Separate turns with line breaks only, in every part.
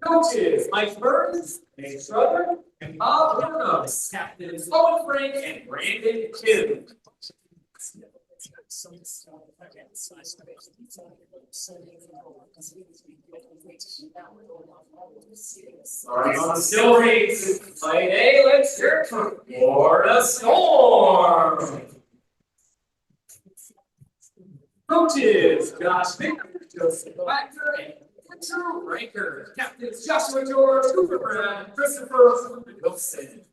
Coaches Mike Burns, Nate Schroeder, and Bob Williams. Captains Owen Frank and Brandon Kim. Starting on the still race, play A, let's hear it from Florida Storm. Coaches Josh Baker, Joseph Wagner, and Andrew Ranker. Captains Joshua George, Cooper Brown, and Christopher Wilson.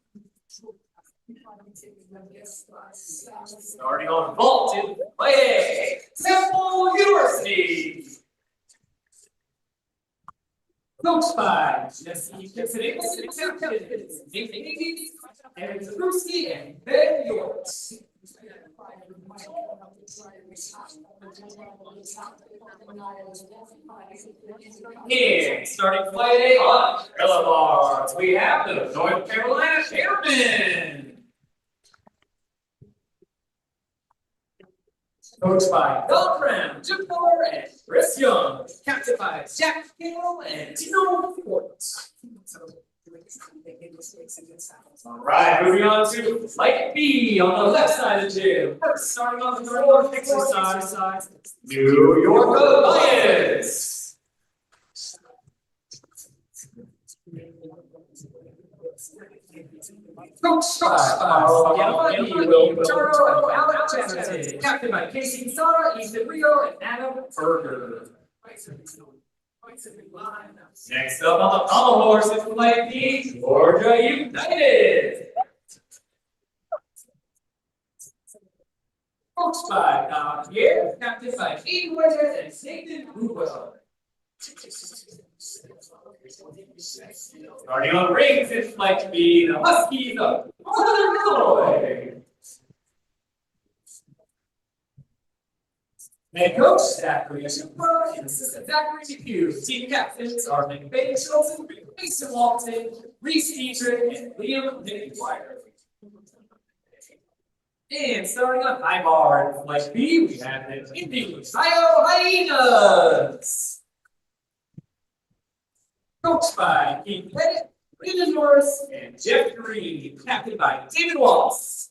Starting on vault in play, Temple University. Coached by Jesse Gibson, captains Nathan Iggy, Evan Zabruski, and Ben York. And starting play on Trailer Bars, we have the North Carolina Airmen. Coached by Don Brown, Jim Fuller, and Chris Young. Captained by Jack Campbell and Tino Fort. All right, moving on to Flight B on the left side of the gym. First, starting on the floor exercise, New York Hyenas. Coached by captained by Casey Sara, Ethan Rio, and Adam Berger. Next up on the pommel horse is Flight B, Georgia United. Coached by Don Pierre, captained by Ian Wedges and Nathan Rubel. Starting on rings, it's Flight B, the Huskies of Northern Illinois. Head coach Zachary Shupra and assistant Zachary DePue. Team captains are McVay Chilton, Mason Walton, Reese Dietrich, and Liam McGuire. And starting on high bar in Flight B, we have the Indy-Hio Hyenas. Coached by Keith Pettit, Brandon Norris, and Jeff Green. Captained by David Wallace.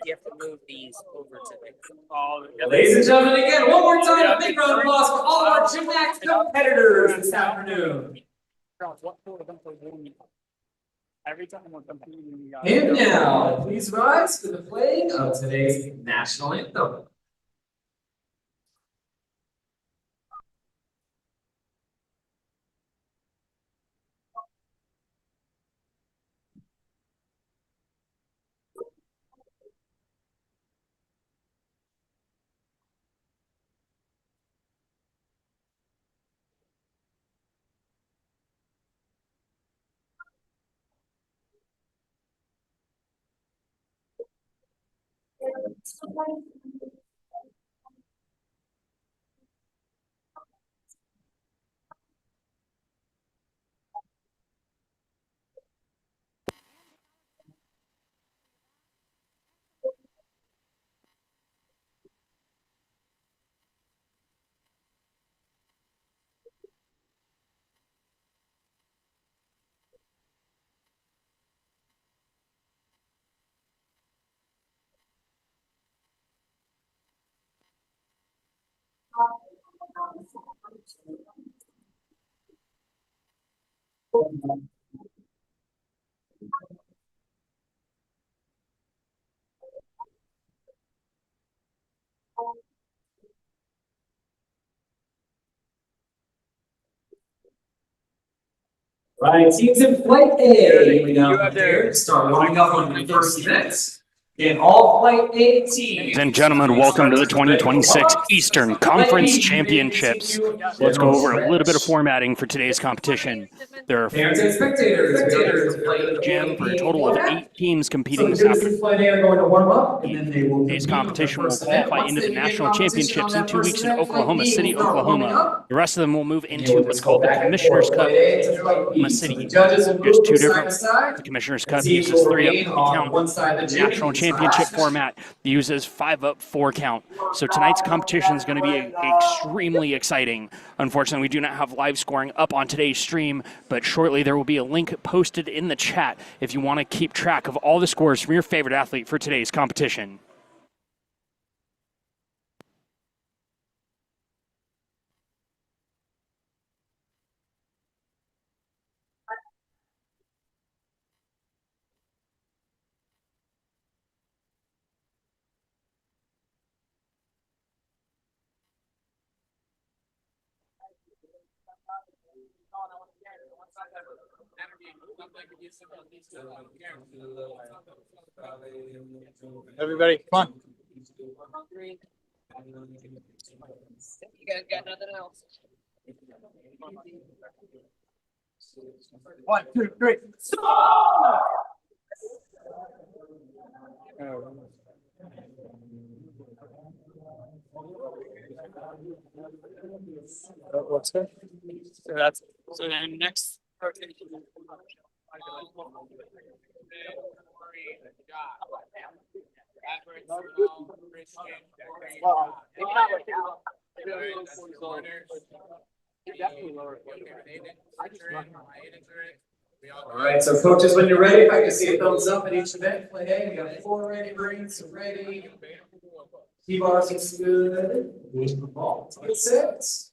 You have to move these over to
the. Ladies and gentlemen, again, one more time, a big round of applause for all of our GymACT competitors this afternoon. And now, please rise for the playing of today's national anthem. Right, teams in Flight A. We now start warming up on the first event. In all Flight A teams.
Ladies and gentlemen, welcome to the 2026 Eastern Conference Championships. Let's go over a little bit of formatting for today's competition. There are
parents and spectators
gym for a total of 8 teams competing this afternoon. Today's competition will qualify into the national championships in 2 weeks in Oklahoma City, Oklahoma. The rest of them will move into what's called the Commissioner's Cup, Oklahoma City. There's 2 different. The Commissioner's Cup uses 3 up to count the national championship championship format uses 5-up 4 count. So tonight's competition is going to be extremely exciting. Unfortunately, we do not have live scoring up on today's stream, but shortly there will be a link posted in the chat if you want to keep track of all the scores from your favorite athlete for today's competition.
Everybody, come on.
You guys got nothing else?
1, 2, 3. What's that?
So then next.
All right, so coaches, when you're ready, if I can see a thumbs up at each event, play A. We got 4 ready, rings ready. T-bars looks good. Ball, 6.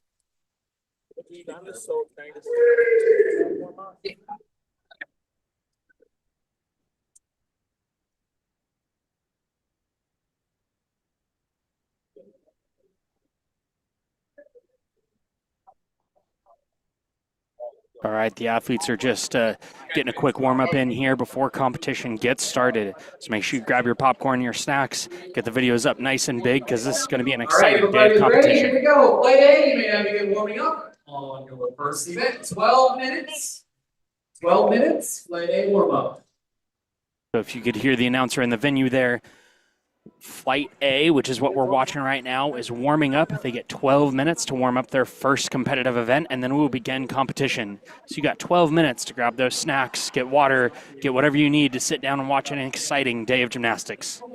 All right, the athletes are just getting a quick warm-up in here before competition gets started. So make sure you grab your popcorn and your snacks, get the videos up nice and big, because this is going to be an exciting day of competition.
Here we go. Play A. You may now begin warming up on your first event. 12 minutes. 12 minutes. Play A warm-up.
So if you could hear the announcer in the venue there, Flight A, which is what we're watching right now, is warming up. They get 12 minutes to warm up their first competitive event, and then we will begin competition. So you got 12 minutes to grab those snacks, get water, get whatever you need to sit down and watch an exciting day of gymnastics.
So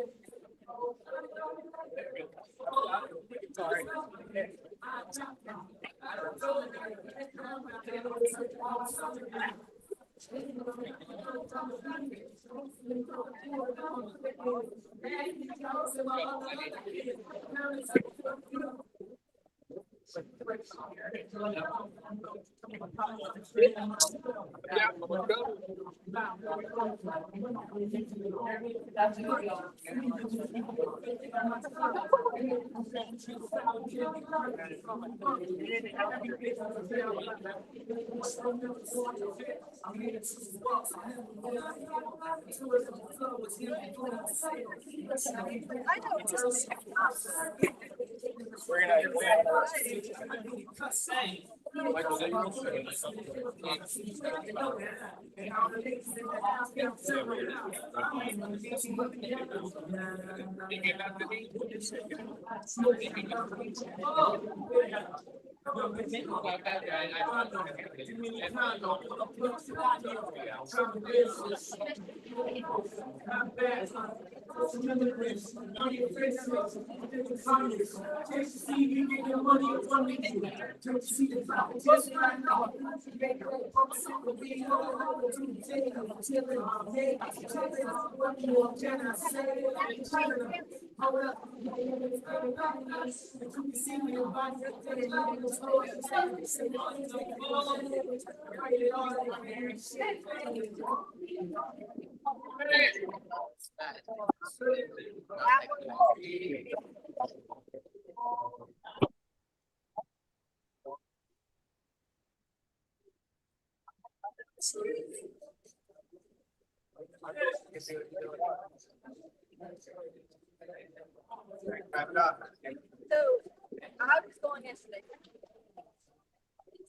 I was going yesterday.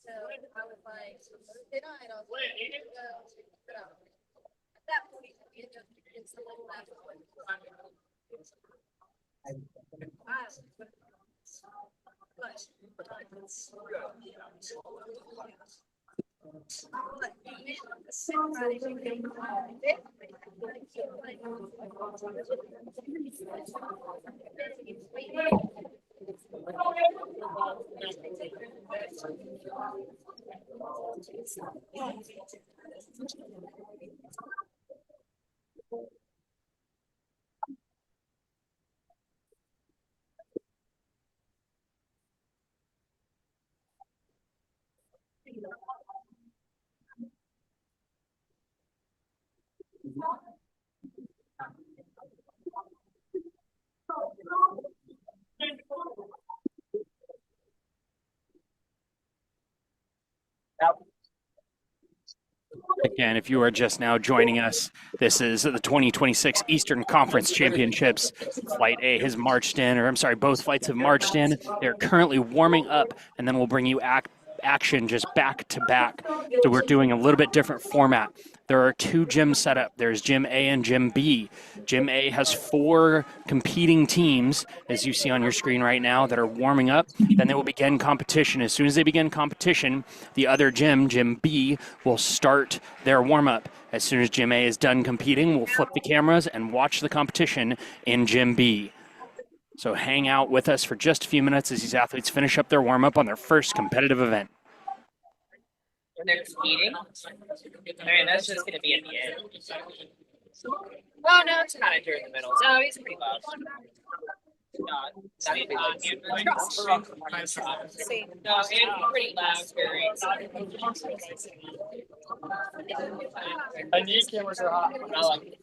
So I was like, Thursday night, I was like, at that point, it's a little less.
Again, if you are just now joining us, this is the 2026 Eastern Conference Championships. Flight A has marched in, or I'm sorry, both flights have marched in. They're currently warming up, and then we'll bring you action just back to back. So we're doing a little bit different format. There are two gyms set up. There's Gym A and Gym B. Gym A has 4 competing teams, as you see on your screen right now, that are warming up. Then they will begin competition. As soon as they begin competition, the other gym, Gym B, will start their warm-up. As soon as Gym A is done competing, we'll flip the cameras and watch the competition in Gym B. So hang out with us for just a few minutes as these athletes finish up their warm-up on their first competitive event.
When they're competing? I mean, that's just going to be at the end. Oh, no, it's kind of during the middle. No, he's pretty loud. No, and pretty loud, very.
And these cameras are hot.
I like it.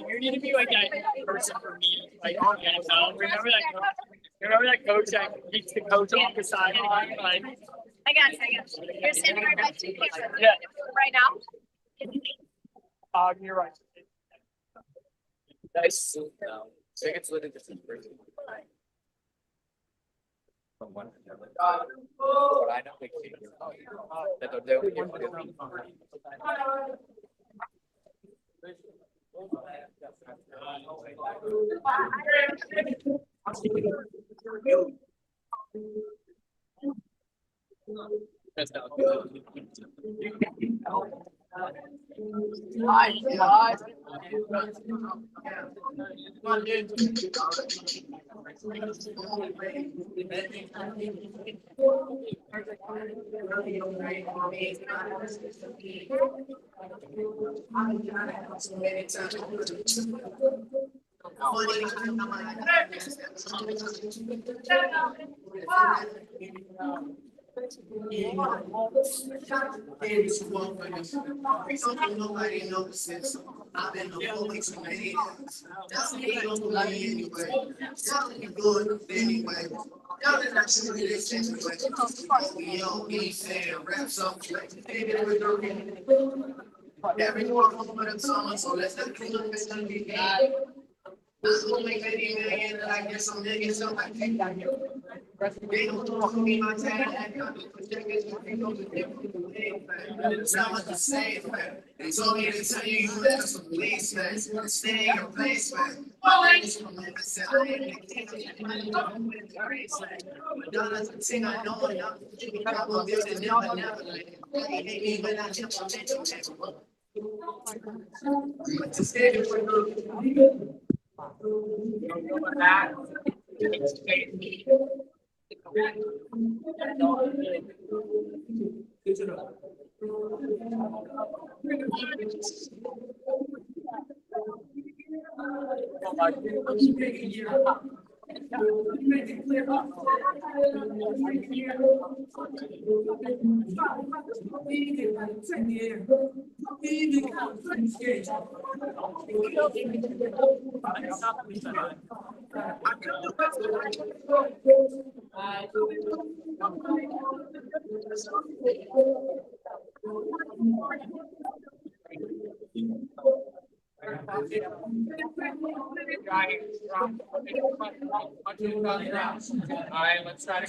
You need to be like that person for me, like on the NFL. Remember that coach that keeps the coach off the sideline? Like,
I got you. You're standing right next to the camera.
yeah.
Right now?
You're right.
Nice. I think it's literally just in person. From one to the other. But I know they keep it. That they'll do it. That's not good.
Nobody notices. I've been the police for many years. That's what they don't believe anyway. Telling you good anyway. Y'all did not shoot me this anyway. We don't be saying rap songs like baby, we're doing everyone over the summer, so let's not clean up this gonna be bad. This will make $50 million, and I guess I'm making some. I think that they don't talk to me my time. It's not what to say, man. They told me to tell you you left some police, man. Stay in your place, man. Well, I said, I ain't the thing I know, and I'm thinking about building never, never. Even I jump on
Alright, let's try to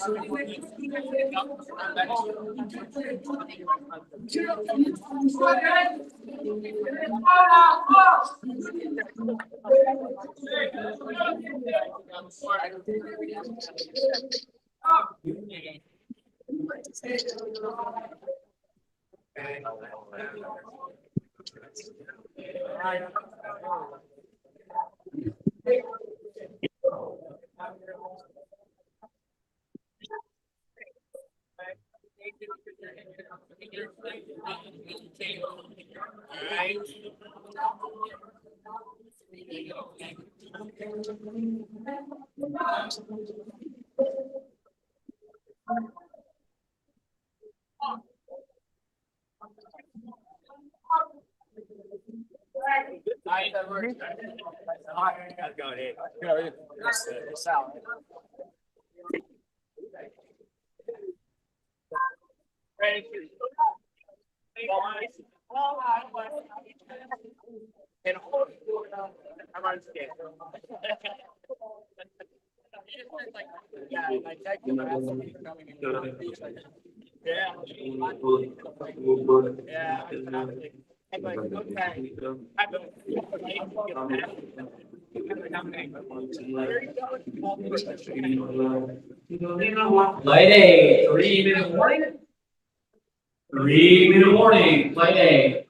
Flight A, 3-minute warning. 3-minute warning, flight A.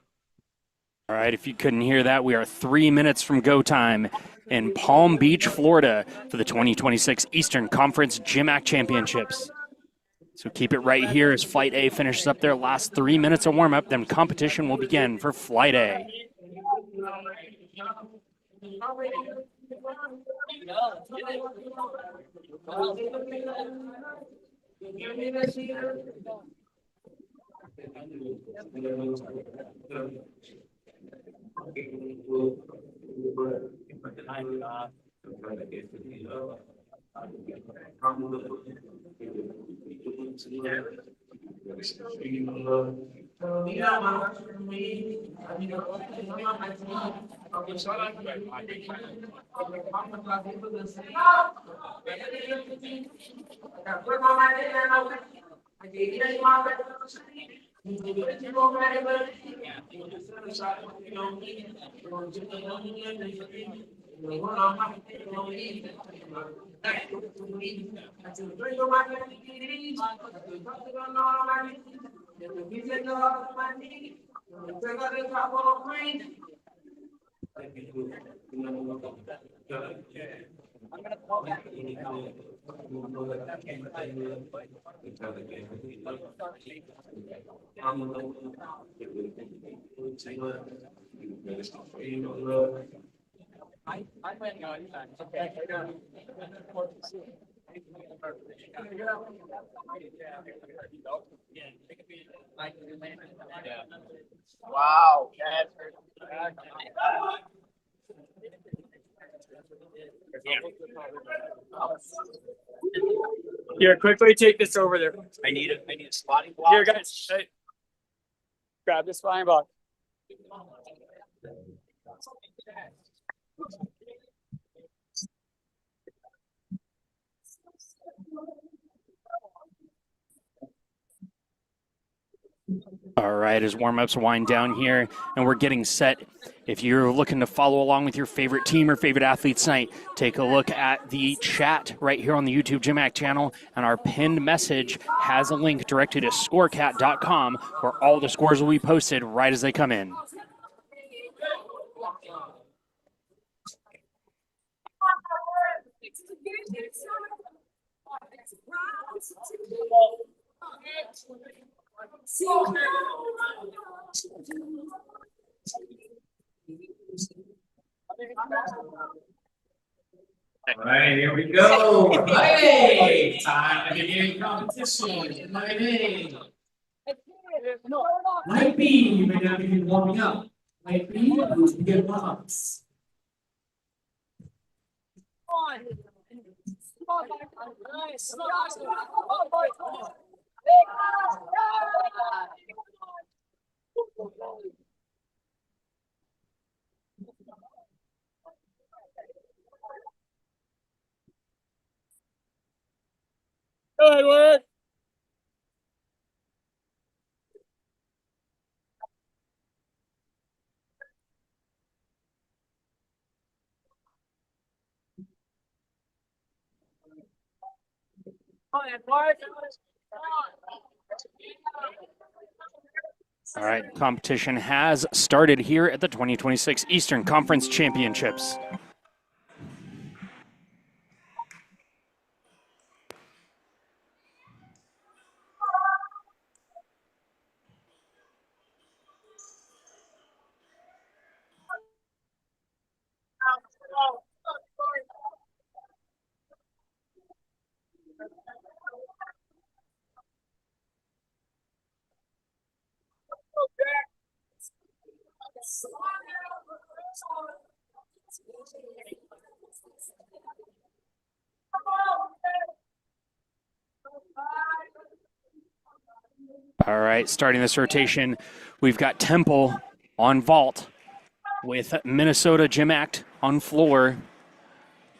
All right, if you couldn't hear that, we are 3 minutes from go time in Palm Beach, Florida for the 2026 Eastern Conference GymACT Championships. So keep it right here as Flight A finishes up their last 3 minutes of warm-up, then competition will begin for Flight A.
Wow. Here, quickly take this over there.
I need a spotting block.
Here, guys. Hey. Grab this spotting block.
All right, as warm-ups wind down here and we're getting set. If you're looking to follow along with your favorite team or favorite athletes tonight, take a look at the chat right here on the YouTube GymACT channel, and our pinned message has a link directed to scorecat.com where all the scores will be posted right as they come in.
All right, here we go. Flight A. Time to begin competition. Flight A. Flight B, you may now begin warming up. Flight B, let's begin warm-ups.
Good work.
All right, competition has started here at the 2026 Eastern Conference Championships. All right, starting this rotation, we've got Temple on vault with Minnesota GymACT on floor.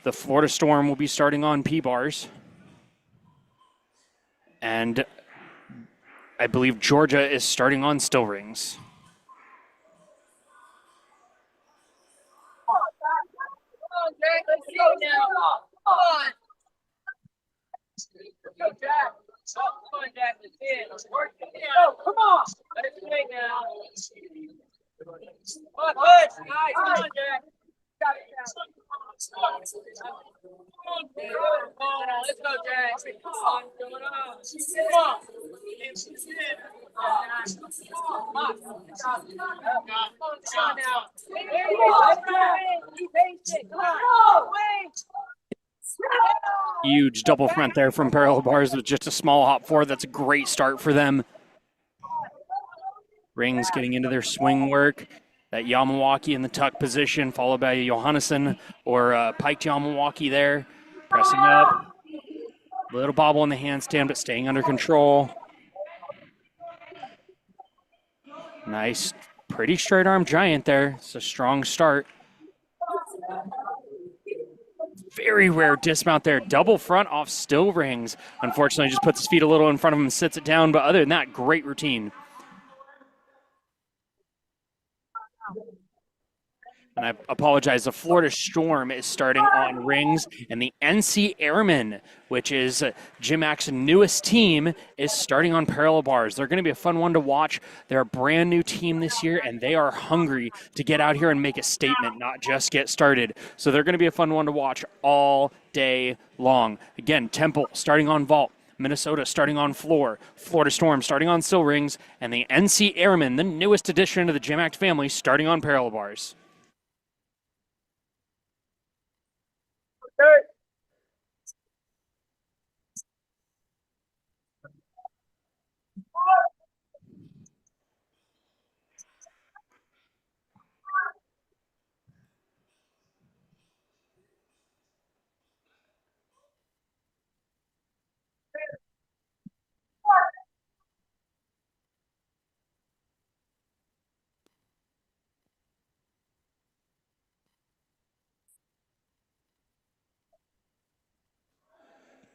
The Florida Storm will be starting on P-bars. And I believe Georgia is starting on still rings.
Let's go now. Come on. Go, Jack. Come on, Jack. Let's get it. Go, come on. Let's play now. Come on, push. Guys, come on, Jack. Got it, Jack. Come on, let's go, Jack. Come on, going on. Come on. Come on now. Be patient. Come on. Wait.
Huge double front there from parallel bars with just a small hop forward. That's a great start for them. Rings getting into their swing work. That Yamawaki in the tuck position, followed by Johannesson or piked Yamawaki there. Pressing up. Little bobble in the handstand, but staying under control. Nice, pretty straight arm giant there. It's a strong start. Very rare dismount there. Double front off still rings. Unfortunately, just puts his feet a little in front of him and sits it down. But other than that, great routine. And I apologize, the Florida Storm is starting on rings, and the NC Airmen, which is GymACT's newest team, is starting on parallel bars. They're going to be a fun one to watch. They're a brand new team this year, and they are hungry to get out here and make a statement, not just get started. So they're going to be a fun one to watch all day long. Again, Temple starting on vault. Minnesota starting on floor, Florida Storm starting on still rings, and the NC Airmen, the newest addition to the GymACT family, starting on parallel bars.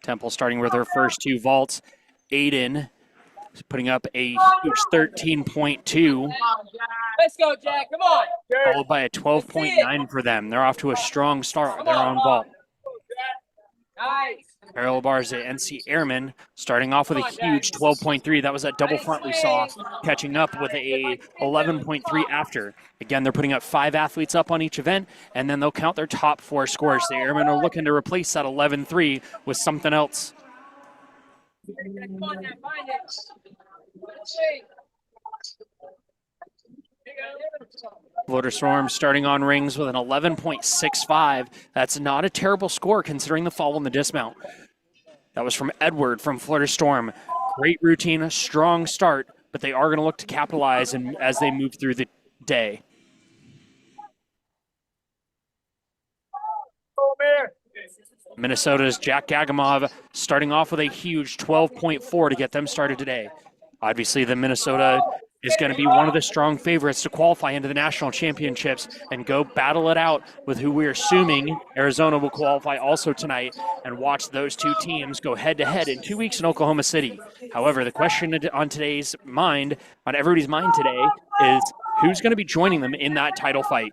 Temple starting with her first two vaults. Aiden is putting up a huge 13.2.
Let's go, Jack. Come on.
Followed by a 12.9 for them. They're off to a strong start. They're on vault.
Nice.
Parallel bars at NC Airmen starting off with a huge 12.3. That was that double front we saw, catching up with a 11.3 after. Again, they're putting up 5 athletes up on each event, and then they'll count their top 4 scores. The Airmen are looking to replace that 11.3 with something else.
Come on now, find it. Let's see.
Florida Storm starting on rings with an 11.65. That's not a terrible score considering the fall in the dismount. That was from Edward from Florida Storm. Great routine, a strong start, but they are going to look to capitalize as they move through the day. Minnesota's Jack Gagamov starting off with a huge 12.4 to get them started today. Obviously, the Minnesota is going to be one of the strong favorites to qualify into the national championships and go battle it out with who we're assuming Arizona will qualify also tonight, and watch those two teams go head-to-head in 2 weeks in Oklahoma City. However, the question on today's mind, on everybody's mind today, is who's going to be joining them in that title fight.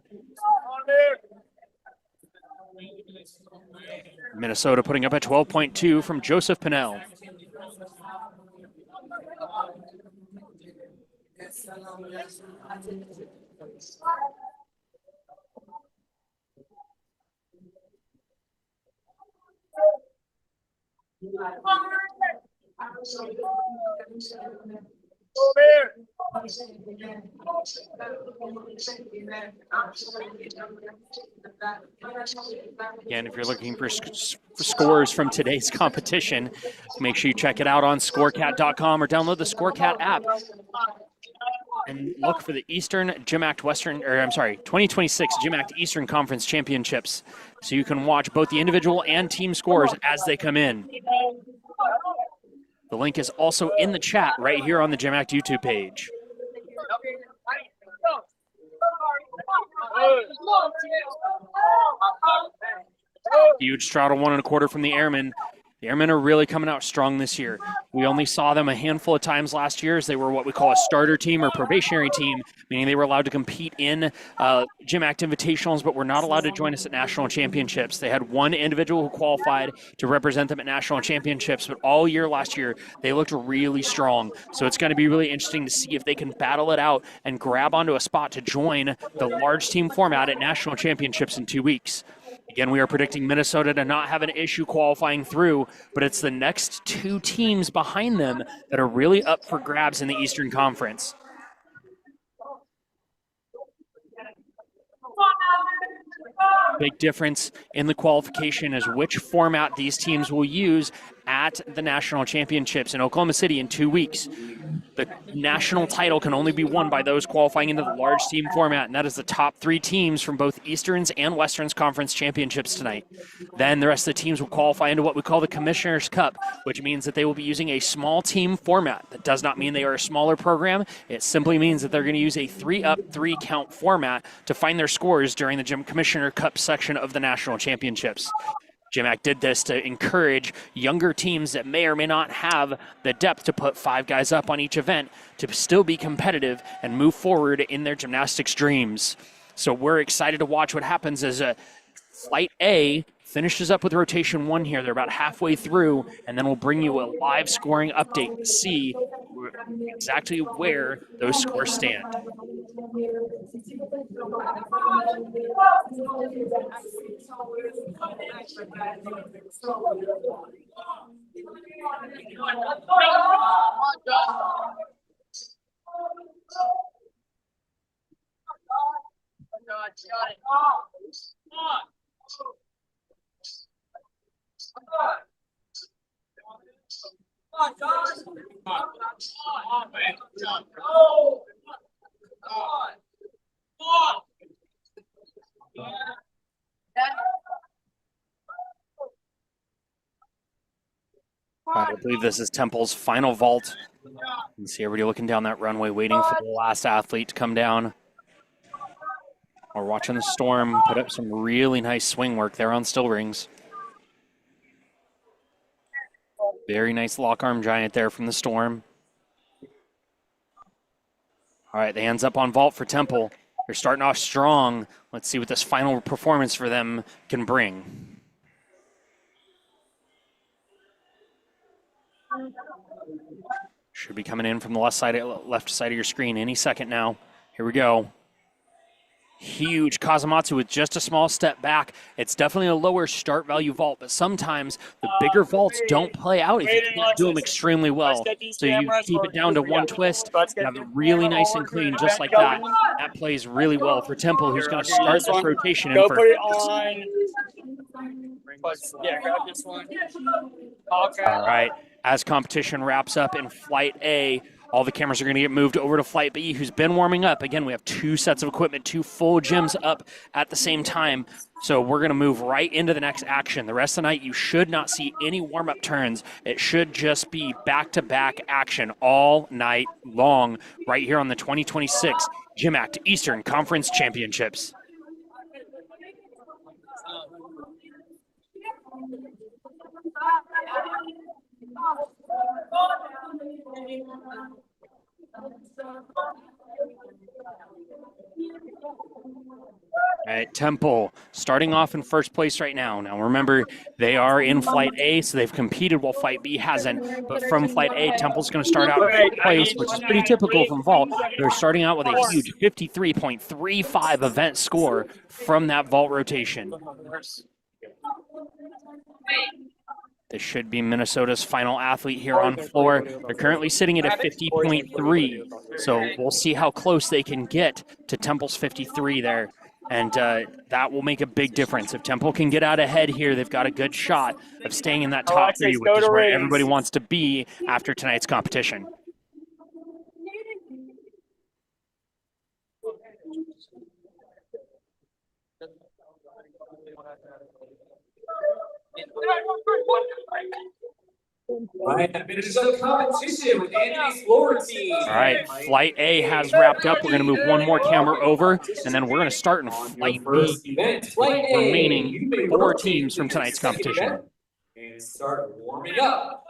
Minnesota putting up a 12.2 from Joseph Pinnell. Again, if you're looking for scores from today's competition, make sure you check it out on scorecat.com or download the Scorecat app and look for the Eastern GymACT 2026 GymACT Eastern Conference Championships, so you can watch both the individual and team scores as they come in. The link is also in the chat right here on the GymACT YouTube page. Huge straddle 1 1/4 from the Airmen. The Airmen are really coming out strong this year. We only saw them a handful of times last year as they were what we call a starter team or probationary team, meaning they were allowed to compete in GymACT Invitationals, but were not allowed to join us at national championships. They had one individual who qualified to represent them at national championships, but all year last year, they looked really strong. So it's going to be really interesting to see if they can battle it out and grab onto a spot to join the large team format at national championships in 2 weeks. Again, we are predicting Minnesota to not have an issue qualifying through, but it's the next 2 teams behind them that are really up for grabs in the Eastern Conference. Big difference in the qualification is which format these teams will use at the national championships in Oklahoma City in 2 weeks. The national title can only be won by those qualifying into the large team format, and that is the top 3 teams from both Eastern's and Western's conference championships tonight. Then the rest of the teams will qualify into what we call the Commissioner's Cup, which means that they will be using a small team format. That does not mean they are a smaller program. It simply means that they're going to use a 3-up, 3-count format to find their scores during the Gym Commissioner Cup section of the national championships. GymACT did this to encourage younger teams that may or may not have the depth to put 5 guys up on each event to still be competitive and move forward in their gymnastics dreams. So we're excited to watch what happens as Flight A finishes up with rotation 1 here. They're about halfway through, and then we'll bring you a live scoring update to see exactly where those scores stand. I believe this is Temple's final vault. You can see everybody looking down that runway, waiting for the last athlete to come down. We're watching the Storm put up some really nice swing work there on still rings. Very nice lock arm giant there from the Storm. All right, the hands up on vault for Temple. They're starting off strong. Let's see what this final performance for them can bring. Should be coming in from the left side of your screen any second now. Here we go. Huge Kazumatsu with just a small step back. It's definitely a lower start value vault, but sometimes the bigger vaults don't play out if you can't do them extremely well. So you keep it down to 1 twist, you have it really nice and clean just like that. That plays really well for Temple, who's going to start this rotation in
Go
first.
put it on. Yeah, grab this one. Okay.
All right, as competition wraps up in Flight A, all the cameras are going to get moved over to Flight B, who's been warming up. Again, we have 2 sets of equipment, 2 full gyms up at the same time. So we're going to move right into the next action. The rest of the night, you should not see any warm-up turns. It should just be back-to-back action all night long right here on the 2026 GymACT Eastern Conference Championships. All right, Temple starting off in first place right now. Now remember, they are in Flight A, so they've competed while Flight B hasn't. But from Flight A, Temple's going to start out in fifth place, which is pretty typical from vault. They're starting out with a huge 53.35 event score from that vault rotation. This should be Minnesota's final athlete here on floor. They're currently sitting at a 50.3, so we'll see how close they can get to Temple's 53 there. And that will make a big difference. If Temple can get out ahead here, they've got a good shot of staying in that top three, which is where everybody wants to be after tonight's competition.
All right, that finishes up competition with Andy's floor team.
All right, Flight A has wrapped up. We're going to move one more camera over, and then we're going to start in Flight B. Remaining 4 teams from tonight's competition.
And start warming up.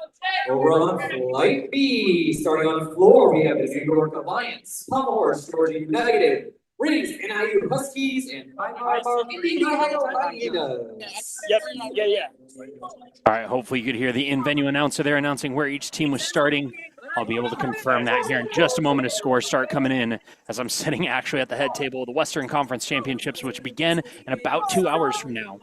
Over on Flight B, starting on the floor, we have the New York Alliance, Pommel Horse, Georgia United, Rings, Indy-Hio Huskies, and Indy-Hio Hyenas.
Yep. Yeah.
All right, hopefully you could hear the in-venue announcer there announcing where each team was starting. I'll be able to confirm that here in just a moment as scores start coming in, as I'm sitting actually at the head table of the Western Conference Championships, which begin in about 2 hours from now.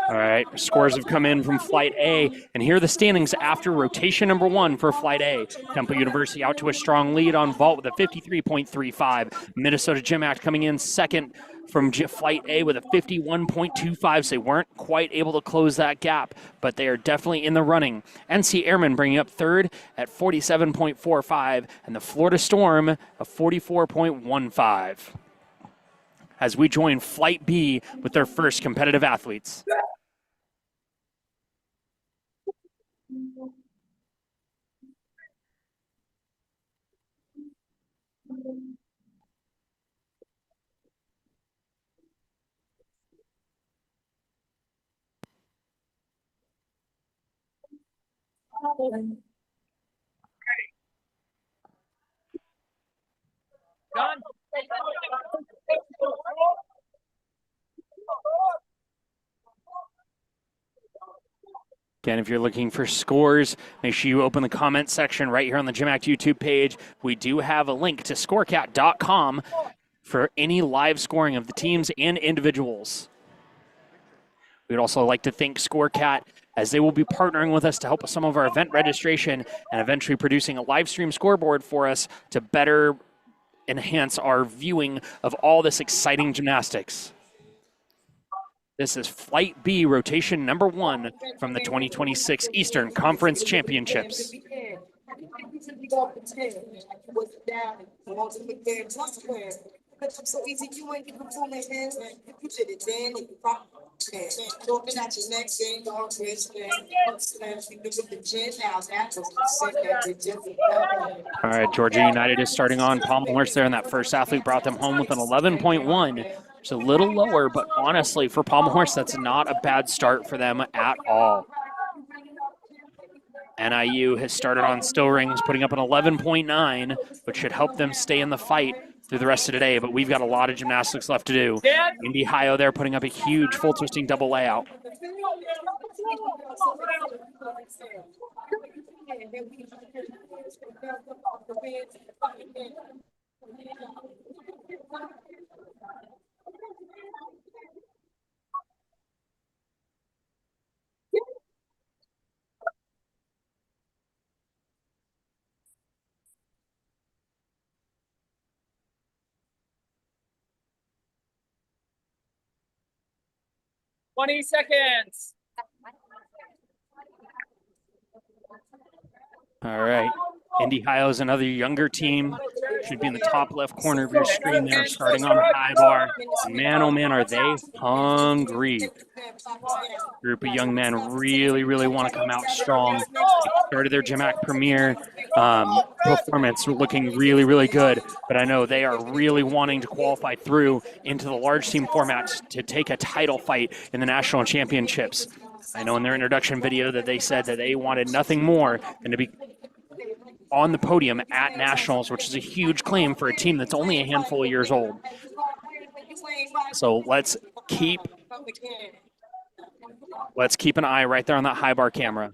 All right, scores have come in from Flight A, and here are the standings after rotation number 1 for Flight A. Temple University out to a strong lead on vault with a 53.35. Minnesota GymACT coming in second from Flight A with a 51.25, so they weren't quite able to close that gap, but they are definitely in the running. NC Airmen bringing up third at 47.45, and the Florida Storm a 44.15. As we join Flight B with their first competitive athletes.
Done.
Again, if you're looking for scores, make sure you open the comment section right here on the GymACT YouTube page. We do have a link to scorecat.com for any live scoring of the teams and individuals. We'd also like to thank ScoreCat, as they will be partnering with us to help with some of our event registration and eventually producing a live stream scoreboard for us to better enhance our viewing of all this exciting gymnastics. This is Flight B, rotation number 1 from the 2026 Eastern Conference Championships. All right, Georgia United is starting on Pommel Horse there, and that first athlete brought them home with an 11.1. It's a little lower, but honestly, for Pommel Horse, that's not a bad start for them at all. NIU has started on still rings, putting up an 11.9, which should help them stay in the fight through the rest of today, but we've got a lot of gymnastics left to do. Indy-Hio there putting up a huge full twisting double layout.
$20 seconds.
All right. Indy-Hio is another younger team. Should be in the top left corner of your screen there, starting on high bar. Man, oh man, are they hungry. Group of young men really, really want to come out strong. They started their GymACT Premier performance looking really, really good, but I know they are really wanting to qualify through into the large team formats to take a title fight in the national championships. I know in their introduction video that they said that they wanted nothing more than to be on the podium at nationals, which is a huge claim for a team that's only a handful of years old. So let's keep an eye right there on that high bar camera.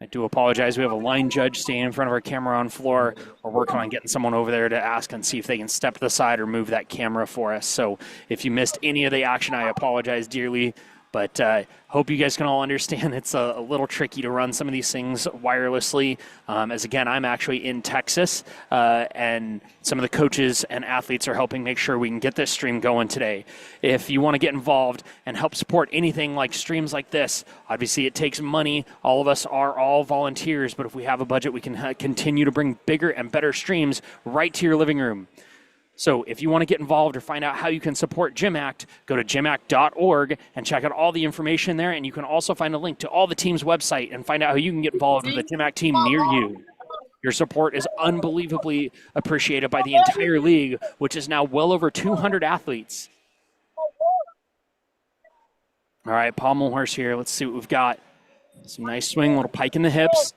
I do apologize. We have a line judge standing in front of our camera on floor. We're working on getting someone over there to ask and see if they can step to the side or move that camera for us. So if you missed any of the action, I apologize dearly. But hope you guys can all understand it's a little tricky to run some of these things wirelessly. As again, I'm actually in Texas, and some of the coaches and athletes are helping make sure we can get this stream going today. If you want to get involved and help support anything like streams like this, obviously it takes money. All of us are all volunteers, but if we have a budget, we can continue to bring bigger and better streams right to your living room. So if you want to get involved or find out how you can support GymACT, go to gymact.org and check out all the information there. And you can also find a link to all the team's website and find out how you can get involved with a GymACT team near you. Your support is unbelievably appreciated by the entire league, which is now well over 200 athletes. All right, pommel horse here. Let's see what we've got. Some nice swing, little pike in the hips.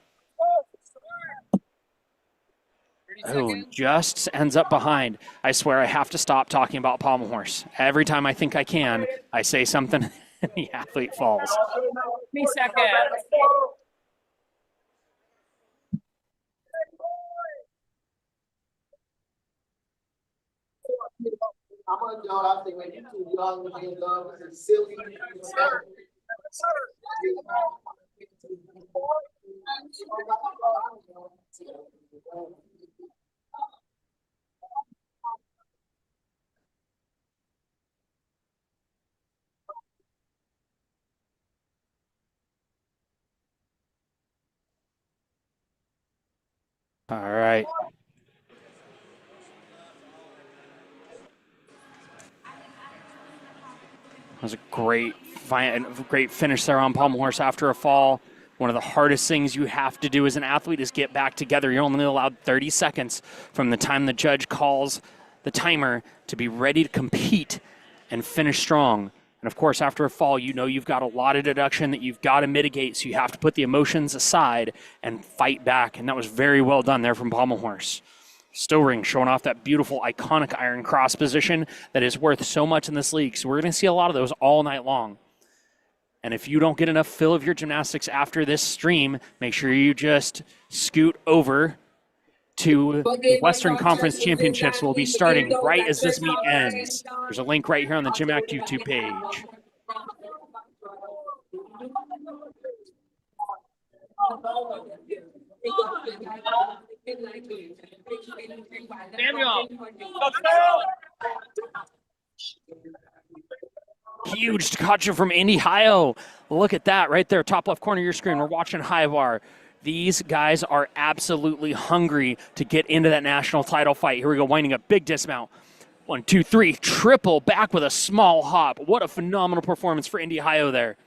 Oh, just ends up behind. I swear I have to stop talking about pommel horse. Every time I think I can, I say something and the athlete falls.
3 seconds.
I'm gonna do I think when you're too young, when you're young, it's silly.
All right. That was a great finish there on pommel horse after a fall. One of the hardest things you have to do as an athlete is get back together. You're only allowed 30 seconds from the time the judge calls the timer to be ready to compete and finish strong. And of course, after a fall, you know you've got a lot of deduction that you've got to mitigate, so you have to put the emotions aside and fight back. And that was very well done there from pommel horse. Still ring showing off that beautiful, iconic iron cross position that is worth so much in this league. So we're going to see a lot of those all night long. And if you don't get enough fill of your gymnastics after this stream, make sure you just scoot over to the Western Conference Championships. Will be starting right as this meet ends. There's a link right here on the GymACT YouTube page.
Samuel.
Huge gotcha from Indy-Hio. Look at that right there, top left corner of your screen. We're watching high bar. These guys are absolutely hungry to get into that national title fight. Here we go, winding up, big dismount. 1, 2, 3, triple back with a small hop. What a phenomenal performance for Indy-Hio there.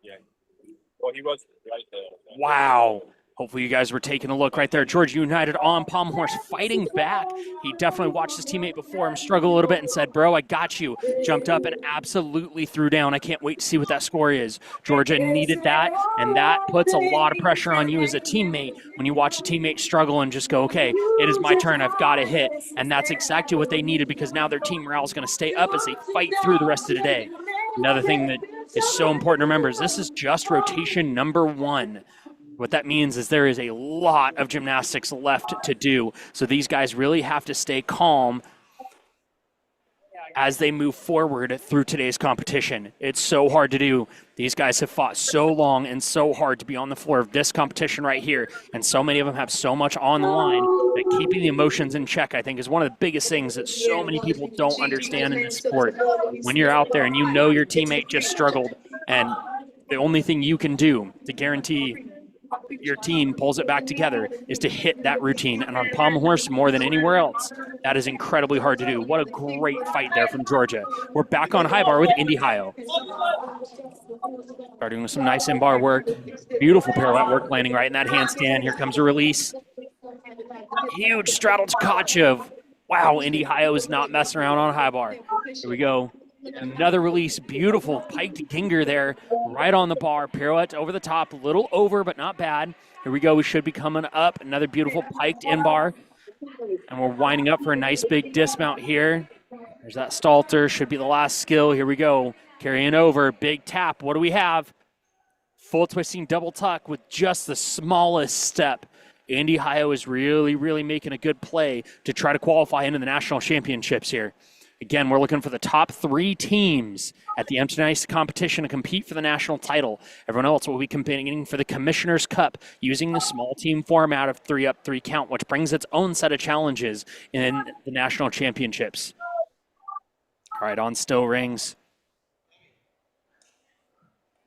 Yeah. Well, he was right there.
Wow. Hopefully you guys were taking a look right there. Georgia United on pommel horse fighting back. He definitely watched his teammate before him struggle a little bit and said, bro, I got you. Jumped up and absolutely threw down. I can't wait to see what that score is. Georgia needed that, and that puts a lot of pressure on you as a teammate when you watch a teammate struggle and just go, okay, it is my turn. I've got to hit. And that's exactly what they needed, because now their team morale is going to stay up as they fight through the rest of the day. Another thing that is so important to remember is this is just rotation number 1. What that means is there is a lot of gymnastics left to do. So these guys really have to stay calm as they move forward through today's competition. It's so hard to do. These guys have fought so long and so hard to be on the floor of this competition right here, and so many of them have so much on the line that keeping the emotions in check, I think, is one of the biggest things that so many people don't understand in this sport. When you're out there and you know your teammate just struggled, and the only thing you can do to guarantee your team pulls it back together is to hit that routine. And on pommel horse, more than anywhere else, that is incredibly hard to do. What a great fight there from Georgia. We're back on high bar with Indy-Hio. Starting with some nice in-bar work. Beautiful pirouette work landing right in that handstand. Here comes a release. Huge straddle to Kachev. Wow, Indy-Hio is not messing around on high bar. Here we go. Another release, beautiful piked Ginger there, right on the bar. Pirouette over the top, a little over, but not bad. Here we go, we should be coming up. Another beautiful piked in bar. And we're winding up for a nice big dismount here. There's that Stalter, should be the last skill. Here we go, carrying over, big tap. What do we have? Full twisting double tuck with just the smallest step. Indy-Hio is really, really making a good play to try to qualify into the national championships here. Again, we're looking for the top 3 teams at the Empty Ice competition to compete for the national title. Everyone else will be competing for the Commissioner's Cup using the small team format of 3 up, 3 count, which brings its own set of challenges in the national championships. All right, on still rings.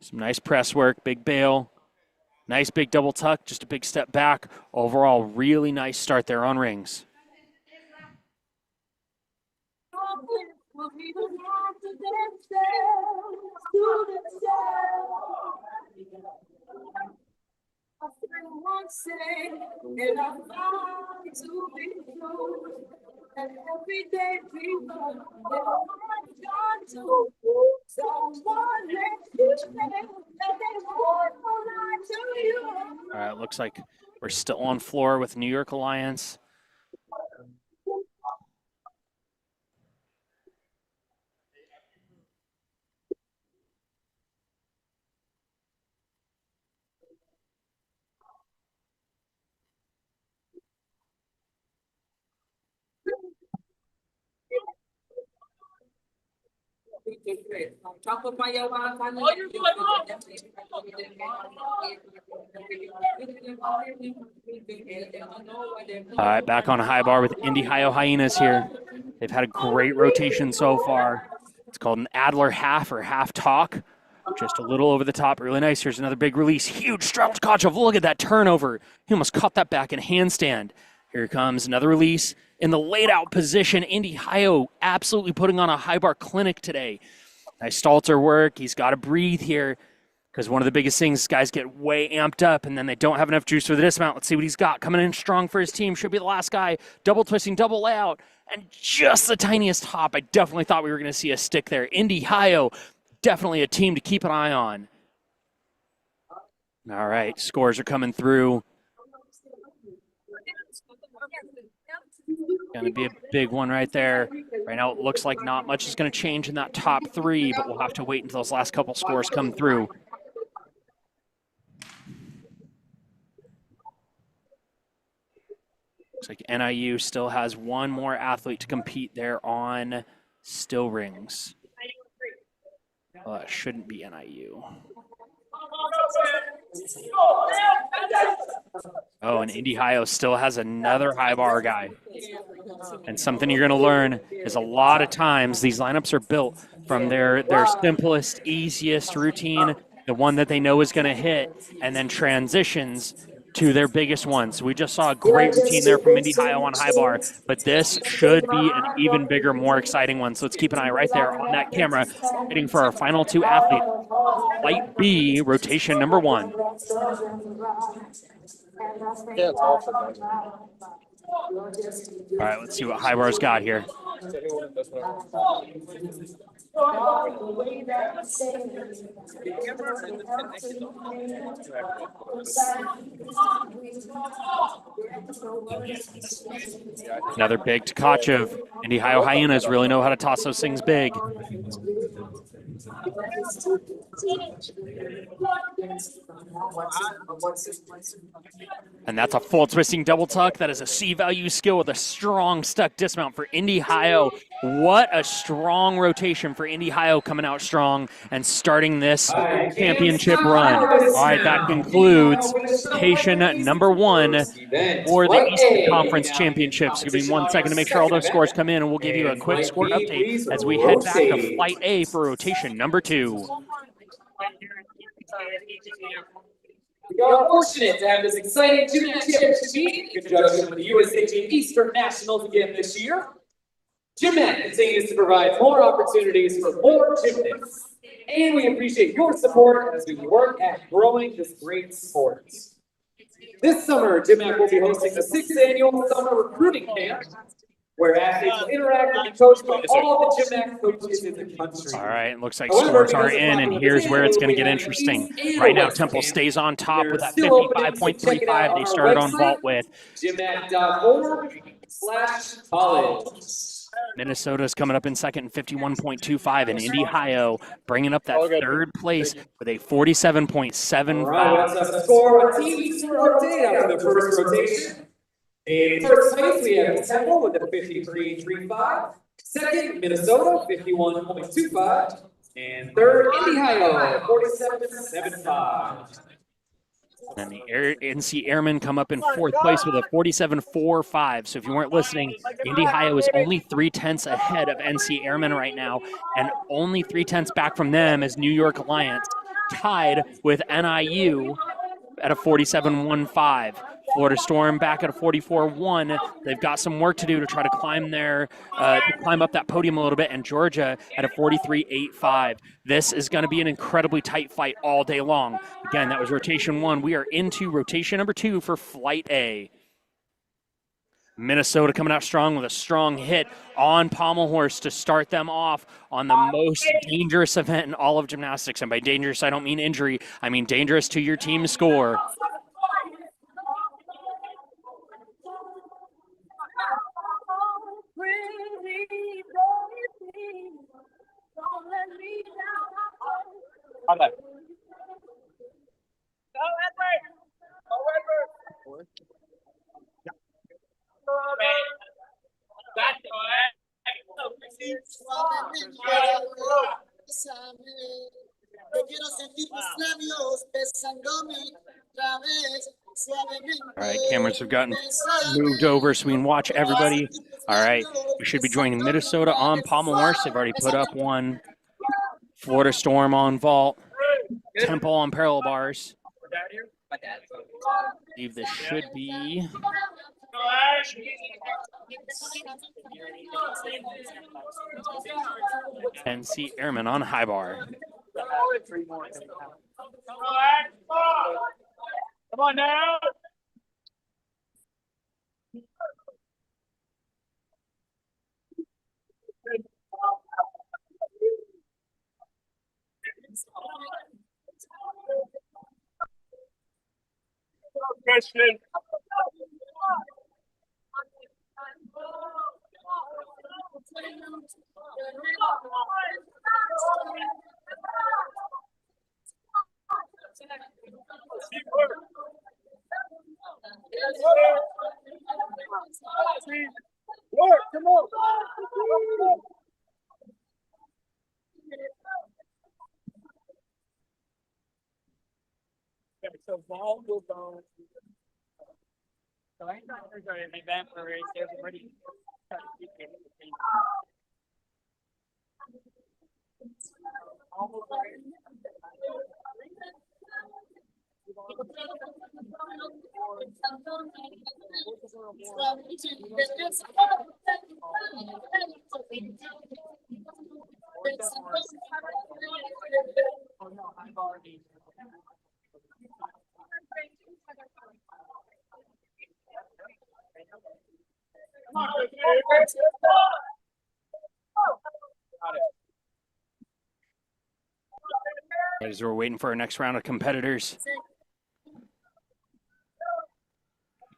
Some nice press work, big bail. Nice big double tuck, just a big step back. Overall, really nice start there on rings. All right, looks like we're still on floor with New York Alliance. All right, back on high bar with Indy-Hio Hyenas here. They've had a great rotation so far. It's called an Adler half or half talk. Just a little over the top, really nice. Here's another big release. Huge straddle to Kachev. Look at that turnover. He almost caught that back in handstand. Here comes another release. In the laid out position, Indy-Hio absolutely putting on a high bar clinic today. Nice Stalter work. He's got to breathe here because one of the biggest things, guys get way amped up and then they don't have enough juice for the dismount. Let's see what he's got. Coming in strong for his team. Should be the last guy. Double twisting, double layout, and just the tiniest hop. I definitely thought we were going to see a stick there. Indy-Hio, definitely a team to keep an eye on. All right, scores are coming through. Going to be a big one right there. Right now it looks like not much is going to change in that top 3, but we'll have to wait until those last couple scores come through. Looks like NIU still has one more athlete to compete there on still rings. Well, it shouldn't be NIU. Oh, and Indy-Hio still has another high bar guy. And something you're going to learn is a lot of times these lineups are built from their simplest, easiest routine, the one that they know is going to hit, and then transitions to their biggest ones. We just saw a great routine there from Indy-Hio on high bar, but this should be an even bigger, more exciting one. So let's keep an eye right there on that camera, waiting for our final 2 athletes. Light B, rotation number 1.
Yeah, it's awesome.
All right, let's see what high bar's got here. Another big to Kachev. Indy-Hio Hyenas really know how to toss those things big. And that's a full twisting double tuck. That is a C value skill with a strong stuck dismount for Indy-Hio. What a strong rotation for Indy-Hio coming out strong and starting this championship run. All right, that concludes rotation number 1 for the Eastern Conference Championships. Give me 1 second to make sure all those scores come in, and we'll give you a quick score update as we head back to Flight A for rotation number 2.
We are fortunate to have this exciting gymnastics meet in conjunction with the USA Team Eastern Nationals again this year. GymACT continues to provide more opportunities for more gymnasts, and we appreciate your support as we work at growing this great sport. This summer, GymACT will be hosting the 6th annual summer recruiting camp, where athletes will interact and be coached by all the GymACT coaches in the country.
All right, it looks like scores are in, and here's where it's going to get interesting. Right now, Temple stays on top with that 55.35 they started on vault with.
GymACT.org/college.
Minnesota's coming up in second, 51.25, and Indy-Hio bringing up that 3rd place with a 47.75.
All right, that's the score on team score update after the first rotation. In first place, we have Temple with a 53.35. Second, Minnesota, 51.25. And third, Indy-Hio, 47.75.
And the NC Airmen come up in 4th place with a 47.45. So if you weren't listening, Indy-Hio is only 3/10 ahead of NC Airmen right now, and only 3/10 back from them is New York Alliance, tied with NIU at a 47.15. Florida Storm back at a 44.1. They've got some work to do to try to climb up that podium a little bit, and Georgia at a 43.85. This is going to be an incredibly tight fight all day long. Again, that was rotation 1. We are into rotation number 2 for Flight A. Minnesota coming out strong with a strong hit on pommel horse to start them off on the most dangerous event in all of gymnastics. And by dangerous, I don't mean injury. I mean dangerous to your team score.
Okay. Go Edward! Go Edward! That's
Yo quiero sentir tus labios besándome otra vez.
All right, cameras have gotten moved over so we can watch everybody. All right, we should be joining Minnesota on pommel horse. They've already put up one. Florida Storm on vault. Temple on parallel bars. I believe this should be NC Airmen on high bar.
Come on now. Question. Work, come on. Okay, so ball will go. So I thought there's an event where there's already. Oh no, I've already.
As we're waiting for our next round of competitors.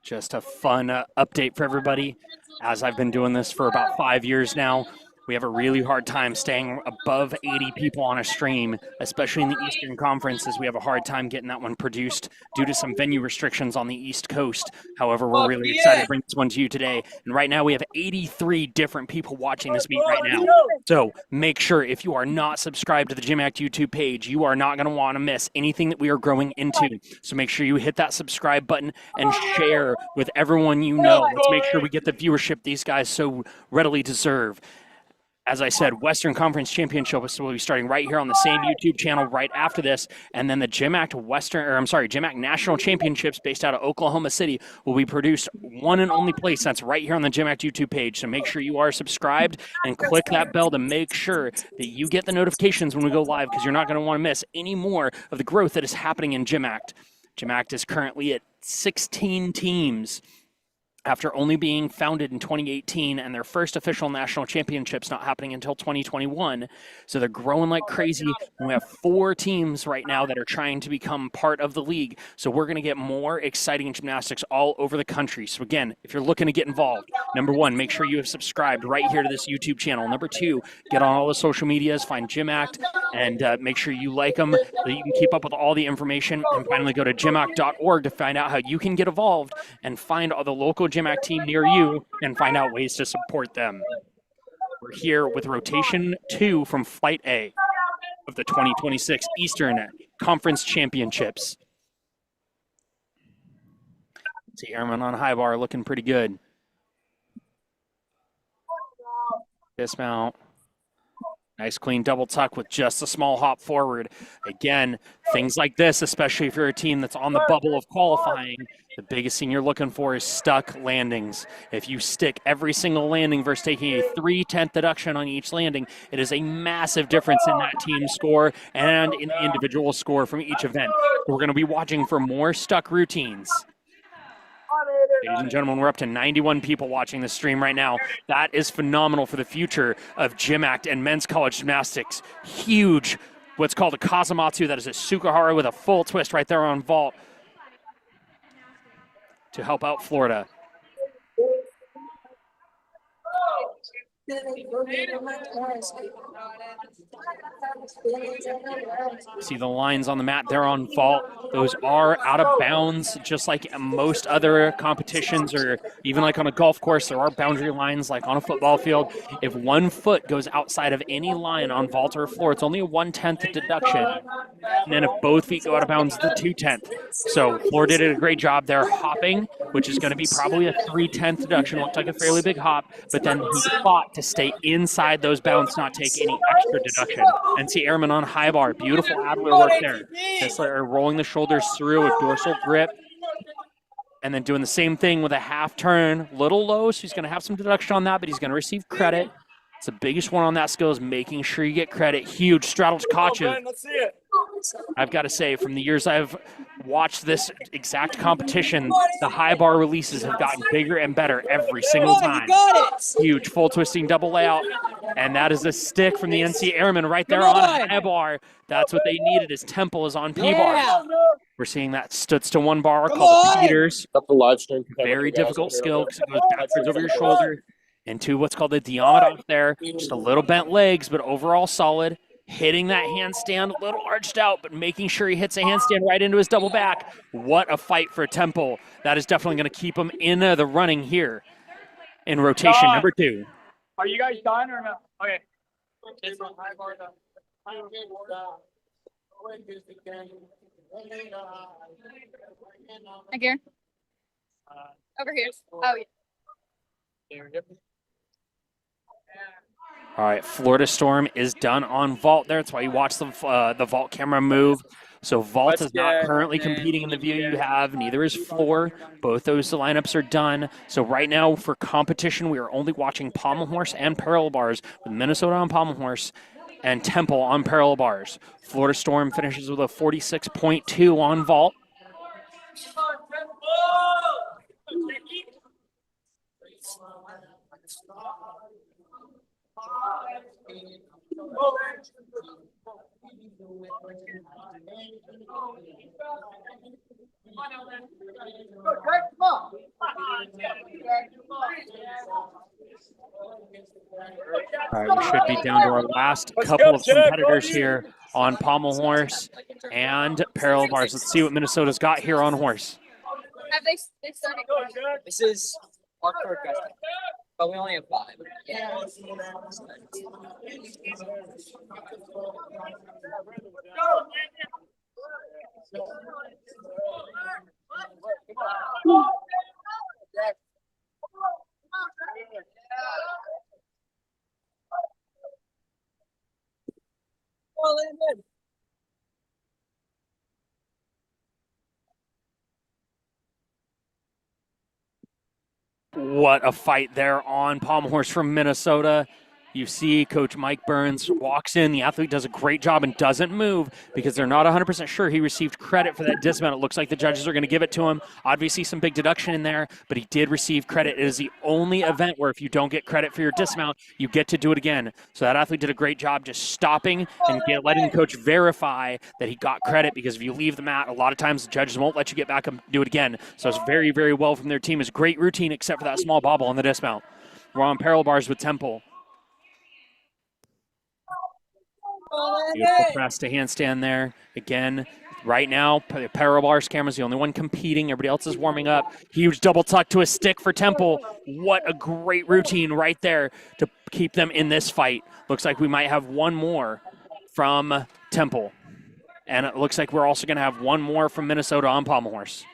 Just a fun update for everybody. As I've been doing this for about 5 years now, We have a really hard time staying above 80 people on a stream, especially in the Eastern Conference, as we have a hard time getting that one produced due to some venue restrictions on the East Coast. However, we're really excited to bring this one to you today. And right now we have 83 different people watching this meet right now. So make sure, if you are not subscribed to the GymACT YouTube page, you are not going to want to miss anything that we are growing into. So make sure you hit that subscribe button and share with everyone you know. Let's make sure we get the viewership these guys so readily deserve. As I said, Western Conference Championships will be starting right here on the same YouTube channel right after this, and then the GymACT National Championships based out of Oklahoma City will be produced one and only place. That's right here on the GymACT YouTube page. So make sure you are subscribed and click that bell to make sure that you get the notifications when we go live, because you're not going to want to miss any more of the growth that is happening in GymACT. GymACT is currently at 16 teams. After only being founded in 2018 and their first official national championships not happening until 2021. So they're growing like crazy. And we have 4 teams right now that are trying to become part of the league. So we're going to get more exciting gymnastics all over the country. So again, if you're looking to get involved, number 1, make sure you have subscribed right here to this YouTube channel. Number 2, get on all the social medias, find GymACT, and make sure you like them so you can keep up with all the information. And finally, go to gymact.org to find out how you can get involved and find all the local GymACT team near you and find out ways to support them. We're here with rotation 2 from Flight A of the 2026 Eastern Conference Championships. See Airmen on high bar looking pretty good. Dismount. Nice clean double tuck with just a small hop forward. Again, things like this, especially if you're a team that's on the bubble of qualifying, the biggest thing you're looking for is stuck landings. If you stick every single landing versus taking a 3/10 deduction on each landing, it is a massive difference in that team score and in the individual score from each event. We're going to be watching for more stuck routines. Ladies and gentlemen, we're up to 91 people watching this stream right now. That is phenomenal for the future of GymACT and men's college gymnastics. Huge, what's called a Kazamatsu. That is a Sukahara with a full twist right there on vault to help out Florida. See the lines on the mat there on vault. Those are out of bounds, just like most other competitions, or even like on a golf course, there are boundary lines like on a football field. If one foot goes outside of any line on vault or floor, it's only a 1/10 deduction. And then if both feet go out of bounds, the 2/10. So Florida did a great job there hopping, which is going to be probably a 3/10 deduction. Looked like a fairly big hop, but then he fought to stay inside those bounds, not take any extra deduction. And see Airmen on high bar. Beautiful Adler work there. Just like rolling the shoulders through a dorsal grip. And then doing the same thing with a half turn. Little low, so he's going to have some deduction on that, but he's going to receive credit. It's the biggest one on that skill is making sure you get credit. Huge straddle to Kachu. I've got to say, from the years I've watched this exact competition, the high bar releases have gotten bigger and better every single time. Huge full twisting double layout. And that is a stick from the NC Airmen right there on high bar. That's what they needed. His temple is on P bar. We're seeing that Stutz to 1 bar called the Peters. Very difficult skill because it goes backwards over your shoulder. Into what's called the Diamond there. Just a little bent legs, but overall solid. Hitting that handstand, a little arched out, but making sure he hits a handstand right into his double back. What a fight for Temple. That is definitely going to keep him in the running here in rotation number 2.
Are you guys done or no? Okay.
Right here. Over here. Oh, yeah.
All right, Florida Storm is done on vault there. That's why you watch the vault camera move. So vault is not currently competing in the view you have. Neither is floor. Both those lineups are done. So right now for competition, we are only watching pommel horse and parallel bars with Minnesota on pommel horse and Temple on parallel bars. Florida Storm finishes with a 46.2 on vault. All right, we should be down to our last couple of competitors here on pommel horse and parallel bars. Let's see what Minnesota's got here on horse.
Have they started?
This is our third guy, but we only have 5.
Yeah.
What a fight there on pommel horse from Minnesota. You see Coach Mike Burns walks in. The athlete does a great job and doesn't move because they're not 100% sure he received credit for that dismount. It looks like the judges are going to give it to him. Obviously, some big deduction in there, but he did receive credit. It is the only event where if you don't get credit for your dismount, you get to do it again. So that athlete did a great job just stopping and letting the coach verify that he got credit, because if you leave the mat, a lot of times the judges won't let you get back and do it again. So it's very, very well from their team. It's great routine except for that small bobble on the dismount. We're on parallel bars with Temple. Beautiful press to handstand there. Again, right now, the parallel bars camera's the only one competing. Everybody else is warming up. Huge double tuck to a stick for Temple. What a great routine right there to keep them in this fight. Looks like we might have one more from Temple. And it looks like we're also going to have one more from Minnesota on pommel horse.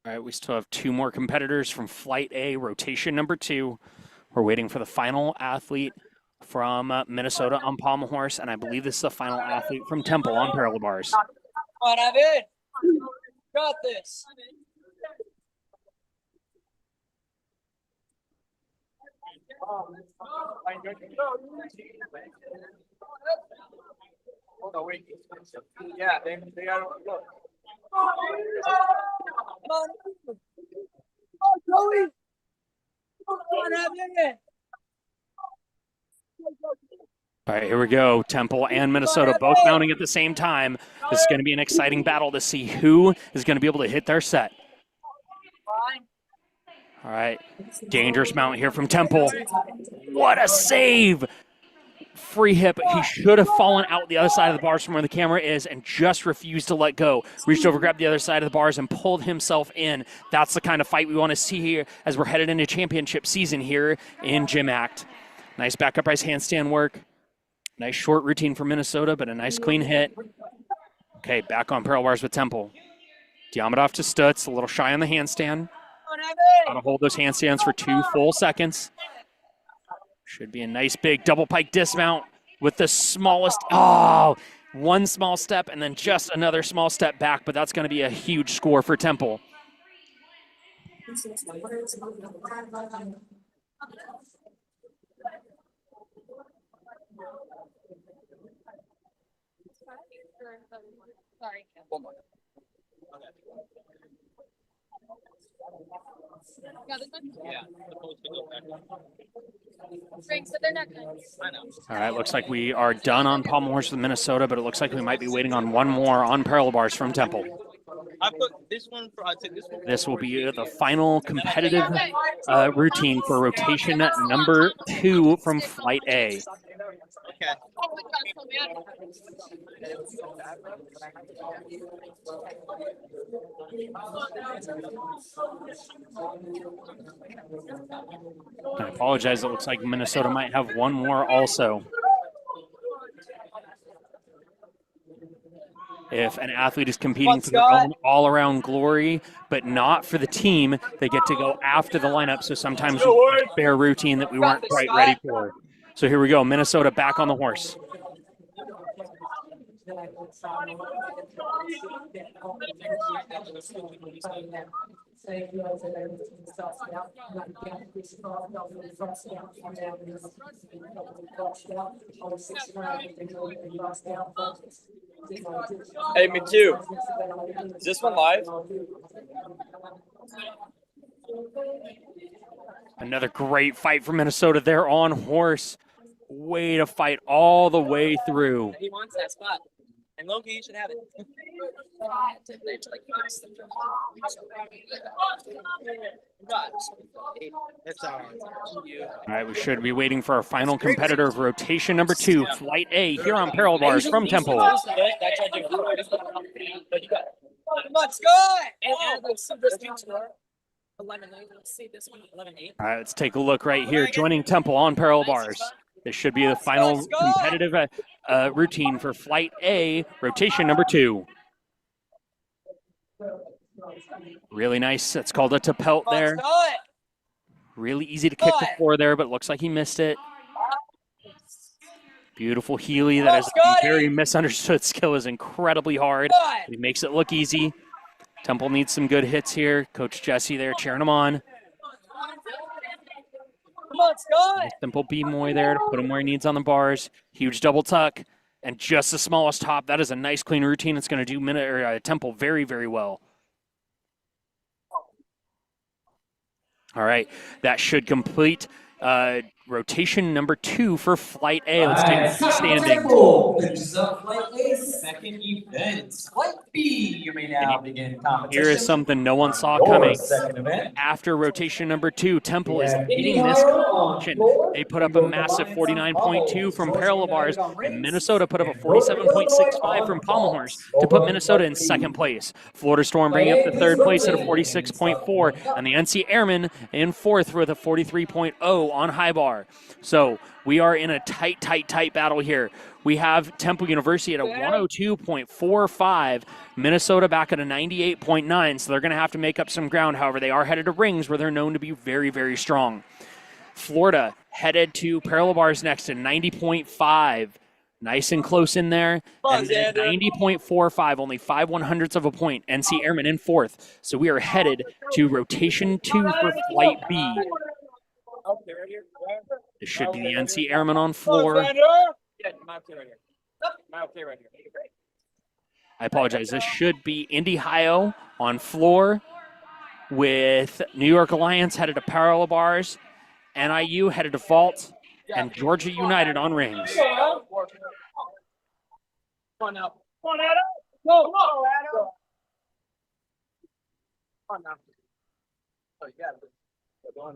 All right, we still have 2 more competitors from Flight A, rotation number 2. We're waiting for the final athlete from Minnesota on pommel horse, and I believe this is the final athlete from Temple on parallel bars.
Come on, Evan. Got this.
Yeah, they gotta look.
All right, here we go. Temple and Minnesota both mounting at the same time. This is going to be an exciting battle to see who is going to be able to hit their set. All right, dangerous mount here from Temple. What a save! Free hip. He should have fallen out the other side of the bars from where the camera is and just refused to let go. Reached over, grabbed the other side of the bars, and pulled himself in. That's the kind of fight we want to see here as we're headed into championship season here in GymACT. Nice back upright handstand work. Nice short routine for Minnesota, but a nice clean hit. Okay, back on parallel bars with Temple. Diamondov to Stutz, a little shy on the handstand. Got to hold those handstands for 2 full seconds. Should be a nice big double pike dismount with the smallest, one small step and then just another small step back, but that's going to be a huge score for Temple.
Sorry. Yeah, this one?
Yeah.
Frank said they're not good.
I know.
All right, looks like we are done on pommel horse with Minnesota, but it looks like we might be waiting on one more on parallel bars from Temple.
I put this one for, I took this one.
This will be the final competitive routine for rotation number 2 from Flight A.
Okay.
I apologize, it looks like Minnesota might have one more also. If an athlete is competing for their own all-around glory, but not for the team, they get to go after the lineup. So sometimes we have a spare routine that we weren't quite ready for. So here we go, Minnesota back on the horse.
Hey, McHugh, is this one live?
Another great fight for Minnesota. They're on horse. Way to fight all the way through.
He wants that spot. And Loki, you should have it.
All right, we should be waiting for our final competitor of rotation number 2, Flight A, here on parallel bars from Temple.
Let's go! And let's see this one tomorrow. 11-8. Let's see this one. 11-8.
All right, let's take a look right here. Joining Temple on parallel bars. This should be the final competitive routine for Flight A, rotation number 2. Really nice. That's called a tapelt there. Really easy to kick the floor there, but looks like he missed it. Beautiful Healy. That is a very misunderstood skill. Is incredibly hard. He makes it look easy. Temple needs some good hits here. Coach Jesse there cheering him on. Simple B-Moy there to put him where he needs on the bars. Huge double tuck and just the smallest hop. That is a nice clean routine. It's going to do Temple very, very well. All right, that should complete rotation number 2 for Flight A. Let's take a standing.
Flight A's second event. Flight B, you may now begin competition.
Here is something no one saw coming.
Second event.
After rotation number 2, Temple is leading this competition. They put up a massive 49.2 from parallel bars, and Minnesota put up a 47.65 from pommel horse to put Minnesota in second place. Florida Storm bringing up the third place at a 46.4, and the NC Airmen in fourth with a 43.0 on high bar. So we are in a tight battle here. We have Temple University at a 102.45, Minnesota back at a 98.9, so they're going to have to make up some ground. However, they are headed to rings where they're known to be very, very strong. Florida headed to parallel bars next at 90.5. Nice and close in there. And then 90.45, only 5/100ths of a point. NC Airmen in fourth. So we are headed to rotation 2 for Flight B. This should be the NC Airmen on floor. I apologize. This should be Indy-Hio on floor with New York Alliance headed to parallel bars, NIU headed to vault, and Georgia United on rings.
Come on now. Come on, Adam. Go, Adam. Come on now. Oh, you got it. Come on.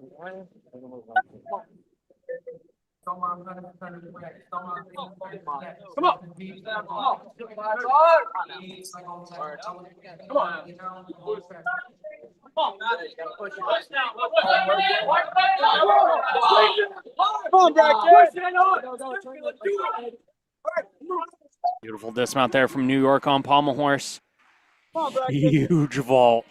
Beautiful dismount there from New York on pommel horse. Huge vault.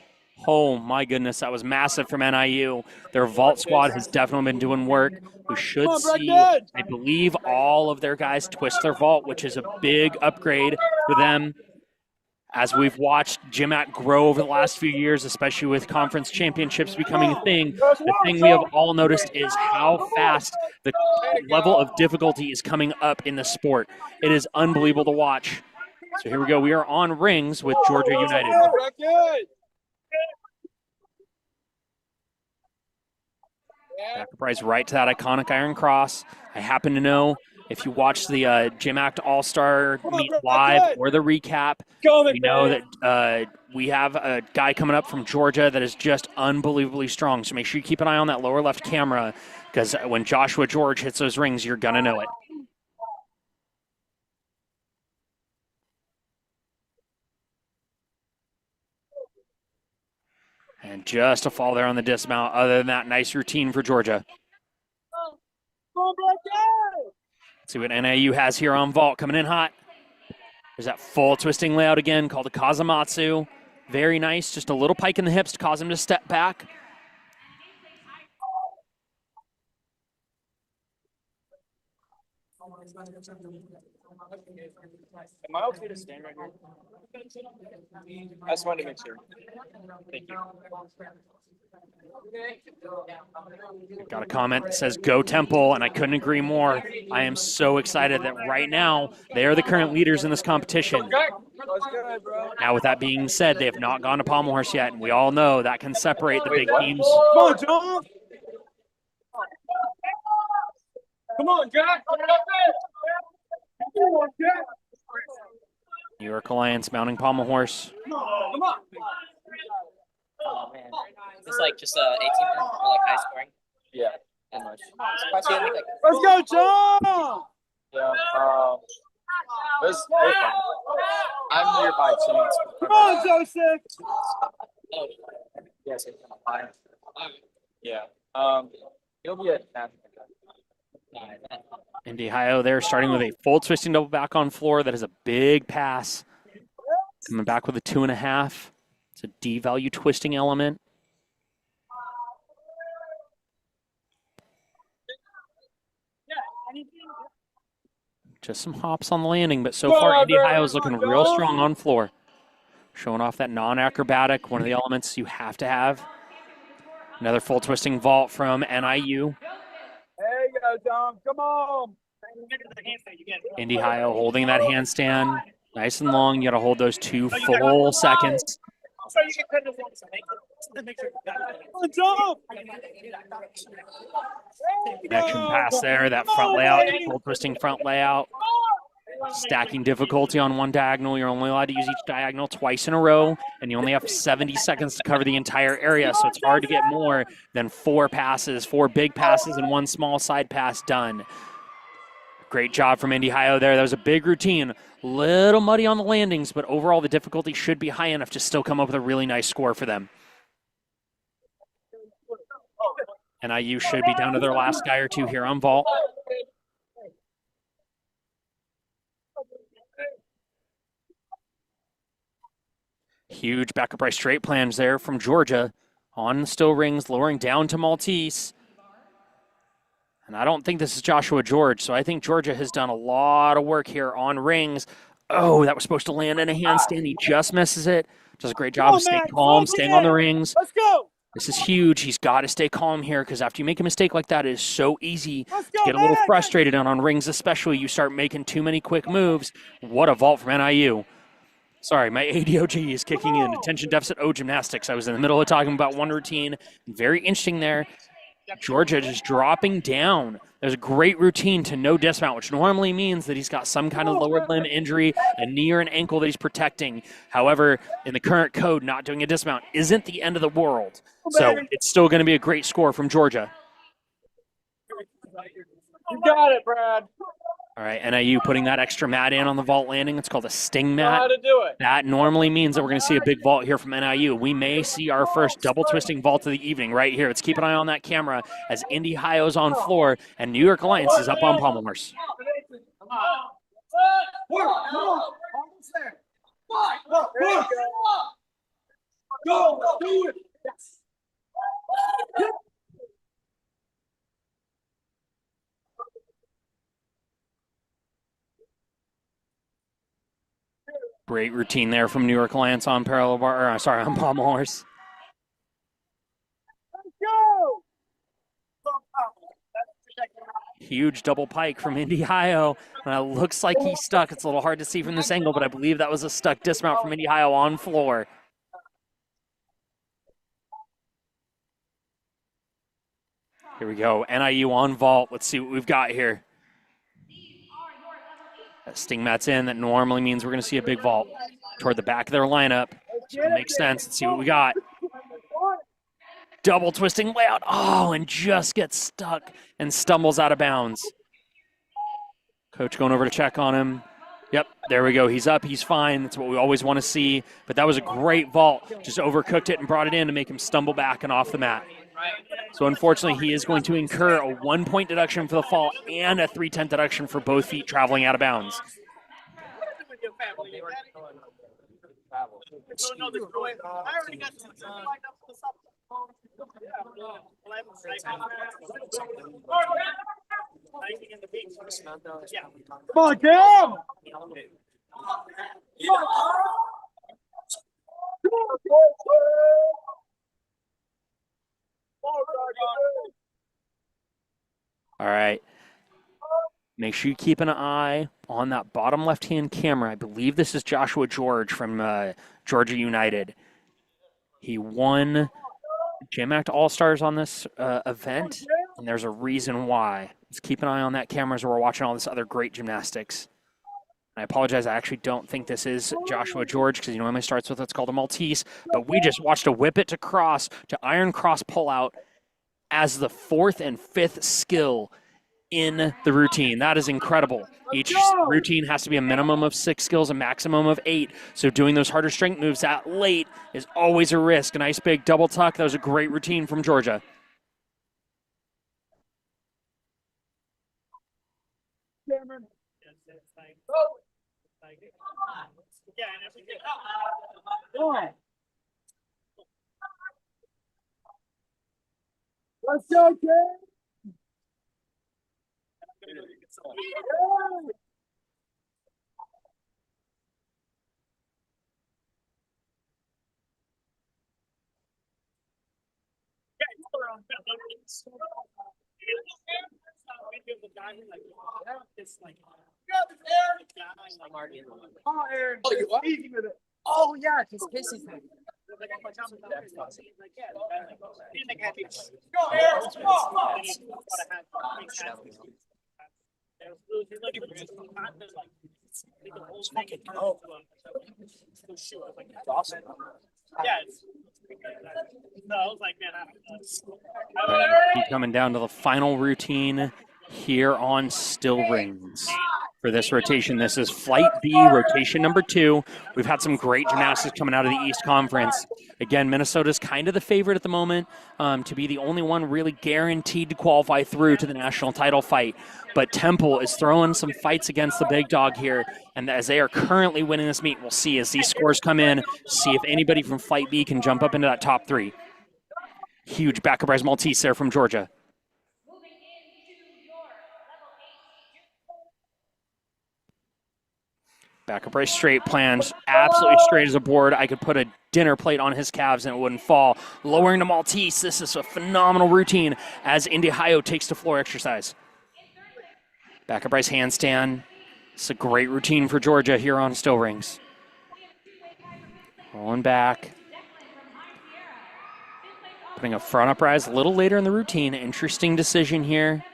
Oh my goodness, that was massive from NIU. Their vault squad has definitely been doing work. We should see, I believe, all of their guys twist their vault, which is a big upgrade for them. As we've watched GymACT grow over the last few years, especially with conference championships becoming a thing, the thing we have all noticed is how fast the level of difficulty is coming up in the sport. It is unbelievable to watch. So here we go. We are on rings with Georgia United. Back prize right to that iconic Iron Cross. I happen to know if you watch the GymACT All-Star meet live or the recap, we know that we have a guy coming up from Georgia that is just unbelievably strong. So make sure you keep an eye on that lower left camera, because when Joshua George hits those rings, you're going to know it. And just a fall there on the dismount. Other than that, nice routine for Georgia. Let's see what NIU has here on vault, coming in hot. There's that full twisting layout again called a Kazamatsu. Very nice, just a little pike in the hips to cause him to step back.
Am I okay to stand right here? I just wanted to make sure. Thank you.
Got a comment that says go Temple, and I couldn't agree more. I am so excited that right now they are the current leaders in this competition. Now, with that being said, they have not gone to Pommel Horse yet, and we all know that can separate the big teams.
Come on, John! Come on, Jack! Come on, Jack!
New York Alliance mounting Pommel Horse.
Come on!
Oh man, is this like just 18 or like high scoring?
Yeah, pretty much.
Let's
Let's go, John! Yeah, this I'm nearby chance. Come on, Joseph! Yes, yeah. He'll be at
Indy-Hio there, starting with a full twisting double back on floor. That is a big pass. Coming back with a 2.5. It's a D-value twisting element. Just some hops on the landing, but so far Indy-Hio is looking real strong on floor. Showing off that non-acrobatic, one of the elements you have to have. Another full twisting vault from NIU.
There you go, Tom. Come on.
Indy-Hio holding that handstand nice and long. You got to hold those 2 full seconds. Connection pass there, that front layout, full twisting front layout. Stacking difficulty on one diagonal. You're only allowed to use each diagonal twice in a row, and you only have 70 seconds to cover the entire area, so it's hard to get more than 4 passes, 4 big passes and 1 small side pass done. Great job from Indy-Hio there. That was a big routine. Little muddy on the landings, but overall the difficulty should be high enough to still come up with a really nice score for them. NIU should be down to their last guy or 2 here on vault. Huge back upright straight plans there from Georgia on the still rings, lowering down to Maltese. And I don't think this is Joshua George, so I think Georgia has done a lot of work here on rings. Oh, that was supposed to land in a handstand. He just misses it. Does a great job of staying calm, staying on the rings.
Let's go.
This is huge. He's got to stay calm here because after you make a mistake like that, it is so easy to get a little frustrated. And on rings especially, you start making too many quick moves. What a vault from NIU. Sorry, my ADOG is kicking in. Attention deficit O gymnastics. I was in the middle of talking about one routine. Very interesting there. Georgia just dropping down. There's a great routine to no dismount, which normally means that he's got some kind of lower limb injury, a knee or an ankle that he's protecting. However, in the current code, not doing a dismount isn't the end of the world. So it's still going to be a great score from Georgia.
You got it, Brad.
All right, NIU putting that extra mat in on the vault landing. It's called a sting mat.
How to do it.
That normally means that we're going to see a big vault here from NIU. We may see our first double twisting vault of the evening right here. Let's keep an eye on that camera as Indy-Hio's on floor and New York Alliance is up on pommel horse.
Go, do it.
Great routine there from New York Alliance on parallel bar, on pommel horse.
Go.
Huge double pike from Indy-Hio. Looks like he's stuck. It's a little hard to see from this angle, but I believe that was a stuck dismount from Indy-Hio on floor. Here we go, NIU on vault. Let's see what we've got here. That sting mat's in. That normally means we're going to see a big vault toward the back of their lineup. So it makes sense. Let's see what we got. Double twisting layout. Oh, and just gets stuck and stumbles out of bounds. Coach going over to check on him. Yep, there we go. He's up. He's fine. That's what we always want to see. But that was a great vault. Just overcooked it and brought it in to make him stumble back and off the mat. So unfortunately, he is going to incur a 1-point deduction for the fall and a 3/10 deduction for both feet traveling out of bounds.
family. No, the joy. I already got some lined up for the supper. Hiking in the beach. Yeah. Come on, Cam!
All right. Make sure you keep an eye on that bottom left-hand camera. I believe this is Joshua George from Georgia United. He won GymACT All-Stars on this event, and there's a reason why. Let's keep an eye on that camera as we're watching all this other great gymnastics. I apologize, I actually don't think this is Joshua George because he normally starts with what's called a Maltese, but we just watched a whip it to cross to iron cross pullout as the 4th and 5th skill in the routine. That is incredible. Each routine has to be a minimum of 6 skills, a maximum of 8. So doing those harder strength moves that late is always a risk. A nice big double tuck. That was a great routine from Georgia.
Let's go, kid! Oh, Aaron. Oh, you are? Easy with it. Oh, yeah, because Casey's there. Go, Aaron. Come on.
Awesome.
Yeah. No, I was like, man,
Keep coming down to the final routine here on still rings. For this rotation, this is Flight B, rotation number 2. We've had some great gymnastics coming out of the East Conference. Again, Minnesota's kind of the favorite at the moment to be the only one really guaranteed to qualify through to the national title fight. But Temple is throwing some fights against the big dog here, and as they are currently winning this meet, we'll see as these scores come in, see if anybody from Flight B can jump up into that top 3. Huge back rise Maltese there from Georgia. Back up right straight plans, absolutely straight as a board. I could put a dinner plate on his calves and it wouldn't fall. Lowering to Maltese, this is a phenomenal routine as Indy-Hio takes to floor exercise. Back up rise handstand. It's a great routine for Georgia here on still rings. Rolling back. Putting a front uprise a little later in the routine. Interesting decision here.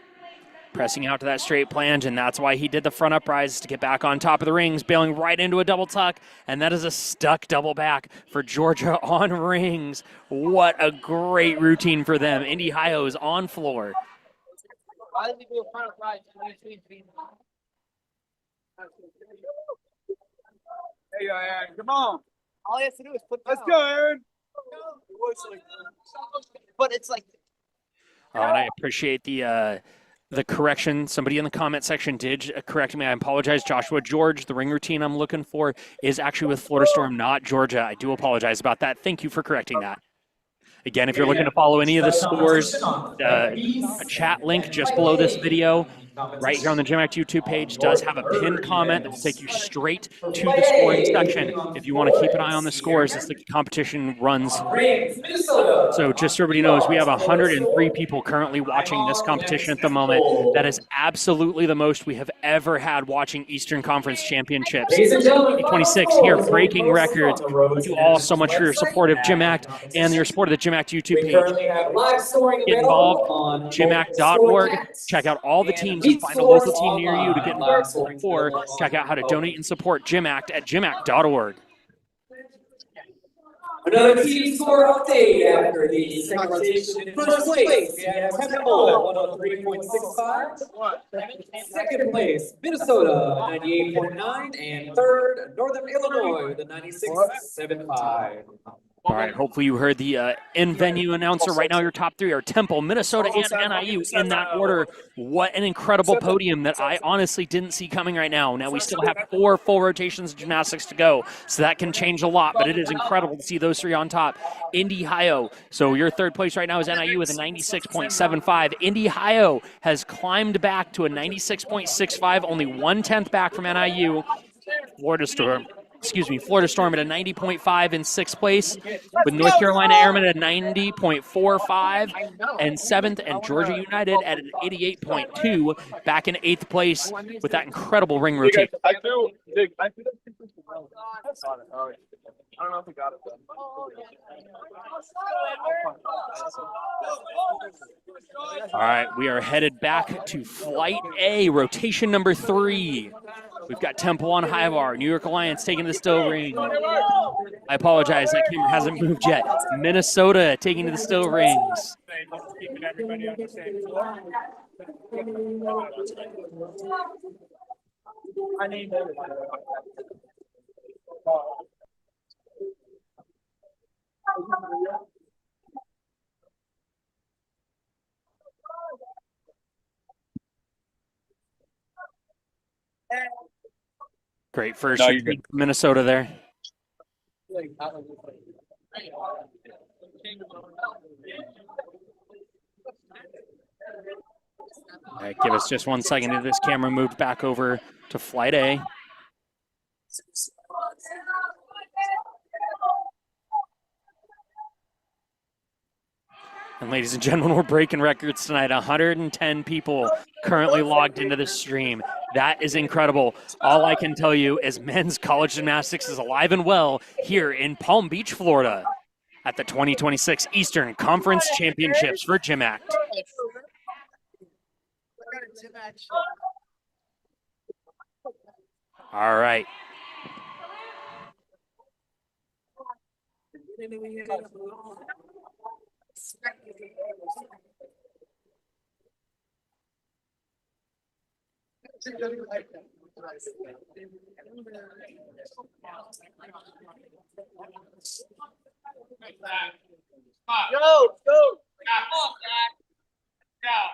Pressing out to that straight plunge, and that's why he did the front uprise to get back on top of the rings, bailing right into a double tuck, and that is a stuck double back for Georgia on rings. What a great routine for them. Indy-Hio is on floor.
Why did we do a front uprise? There you go, Aaron. Come on. All he has to do is put down. Let's go, Aaron. But it's like.
And I appreciate the correction. Somebody in the comment section did correct me. I apologize. Joshua George, the ring routine I'm looking for is actually with Florida Storm, not Georgia. I do apologize about that. Thank you for correcting that. Again, if you're looking to follow any of the scores, a chat link just below this video, right here on the GymACT YouTube page, does have a pinned comment that will take you straight to the scoring section if you want to keep an eye on the scores as the competition runs. So just so everybody knows, we have 103 people currently watching this competition at the moment. That is absolutely the most we have ever had watching Eastern Conference Championships. 2026 here, breaking records. Thank you all so much for your support of GymACT and your support of the GymACT YouTube page. Get involved on GymACT.org. Check out all the teams and find a local team near you to get involved, or check out how to donate and support GymACT at GymACT.org.
Another team score update after the second rotation. In first place, we have Temple, 103.65. Second place, Minnesota, 98.9. And third, Northern Illinois, with a 96.75.
All right, hopefully you heard the in-venue announcer. Right now your top three are Temple, Minnesota, and NIU in that order. What an incredible podium that I honestly didn't see coming right now. Now we still have 4 full rotations of gymnastics to go, so that can change a lot, but it is incredible to see those 3 on top. Indy-Hio, so your third place right now is NIU with a 96.75. Indy-Hio has climbed back to a 96.65, only 1/10 back from NIU. Florida Storm at a 90.5 in 6th place, with North Carolina Airmen at a 90.45 and 7th, and Georgia United at an 88.2 back in 8th place with that incredible ring rotation.
I don't know if we got it though.
All right, we are headed back to Flight A, rotation number 3. We've got Temple on high bar, New York Alliance taking the still ring. I apologize, that camera hasn't moved yet. Minnesota taking to the still rings. Great first
No, you're good.
Minnesota there. All right, give us just 1 second to this camera moved back over to Flight A. And ladies and gentlemen, we're breaking records tonight. 110 people currently logged into this stream. That is incredible. All I can tell you is men's college gymnastics is alive and well here in Palm Beach, Florida at the 2026 Eastern Conference Championships for GymACT. All right.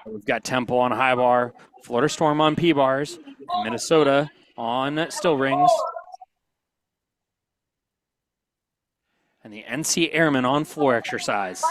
We've got Temple on high bar, Florida Storm on P bars, and Minnesota on still rings, and the NC Airmen on floor exercise.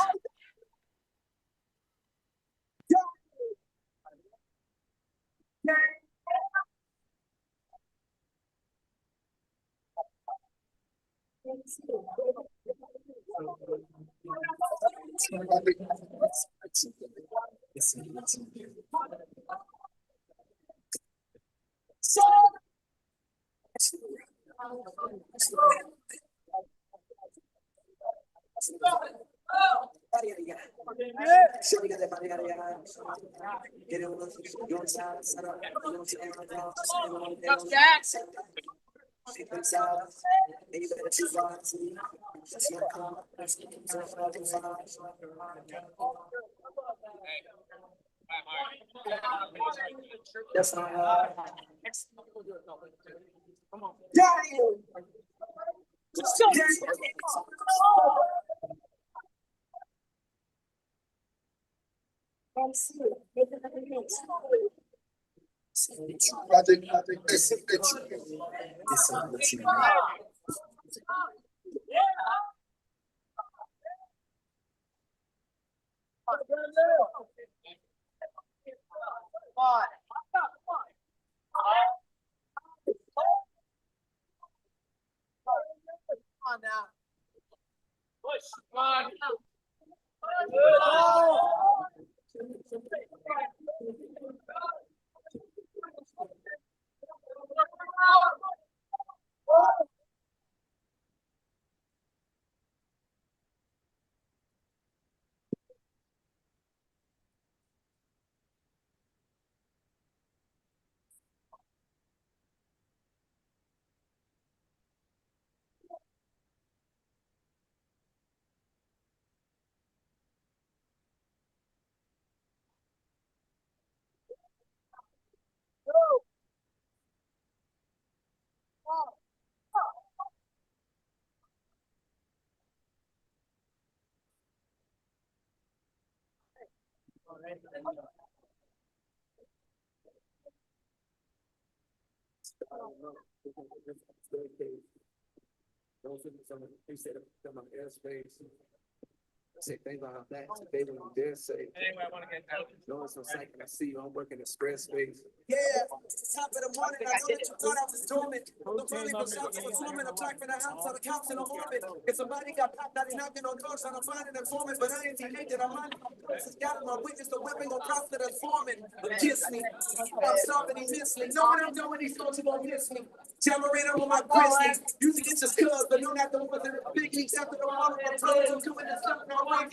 Say things like that, they don't dare say.
Anyway, I want to get out.
No, it's no second. I see you. I'm working in square space. Yeah, top of the morning. I know that you thought I was dormant. The family was out to performing. I'm talking the house on the couch in the orbit. If somebody got popped out, he's knocking on doors trying to find an informant. But I ain't connected. I'm on this got my witness. The weapon will cross the informant. Kiss me. I'm stopping. He miss me. Know what I'm doing? He's going to go miss me. Tamarind on my Christmas. Usually it's just cuz, but you're not the one that big leagues after the one of the times I'm doing this stuff now. I'm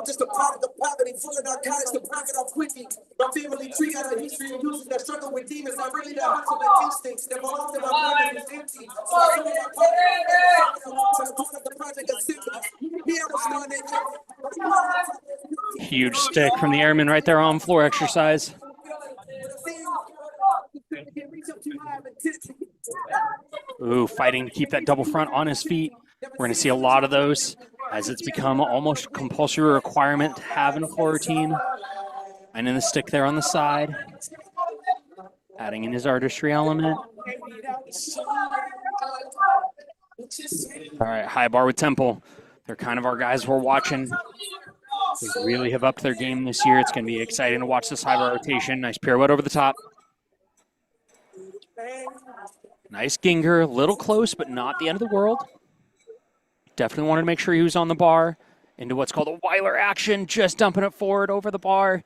just a product of poverty, full of narcotics to profit off quickly. My family tree got a history of users that struggle with demons. I'm really the hustle and instincts that belong to my mind is empty. So I feel my pocket to the project of sympathy. Me, I was starting
Huge stick from the Airmen right there on floor exercise. Ooh, fighting to keep that double front on his feet. We're going to see a lot of those as it's become almost a compulsory requirement to have in a floor routine. And in the stick there on the side, adding in his artistry element. All right, high bar with Temple. They're kind of our guys we're watching. They really have upped their game this year. It's going to be exciting to watch this high bar rotation. Nice pirouette over the top. Nice Ginger, a little close, but not the end of the world. Definitely wanted to make sure he was on the bar. Into what's called a Weiler action, just dumping it forward over the bar.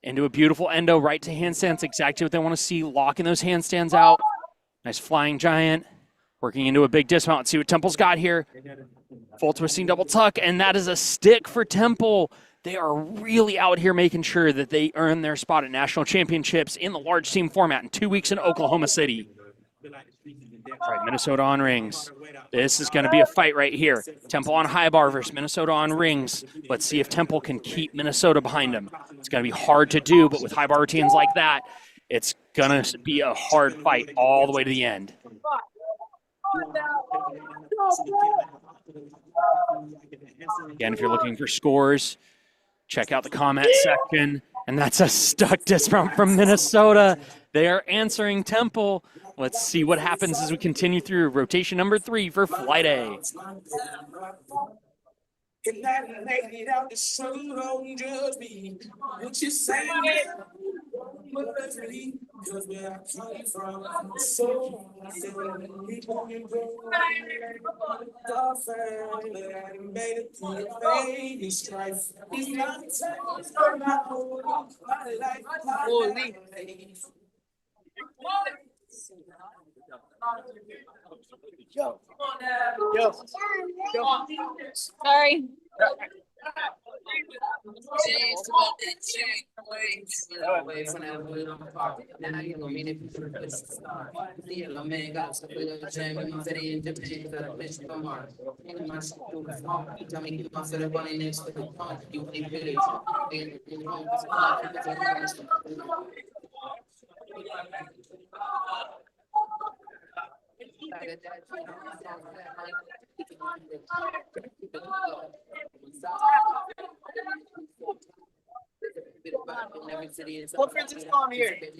Into a beautiful endo, right to handstands, exactly what they want to see, locking those handstands out. Nice flying giant, working into a big dismount. Let's see what Temple's got here. Full twisting double tuck, and that is a stick for Temple. They are really out here making sure that they earn their spot at national championships in the large team format in 2 weeks in Oklahoma City. All right, Minnesota on rings. This is going to be a fight right here. Temple on high bar versus Minnesota on rings. Let's see if Temple can keep Minnesota behind him. It's going to be hard to do, but with high bar routines like that, it's going to be a hard fight all the way to the end. Again, if you're looking for scores, check out the comment section. And that's a stuck dismount from Minnesota. They are answering Temple. Let's see what happens as we continue through rotation number 3 for Flight A.
Sorry.
What Francis on here? Didn't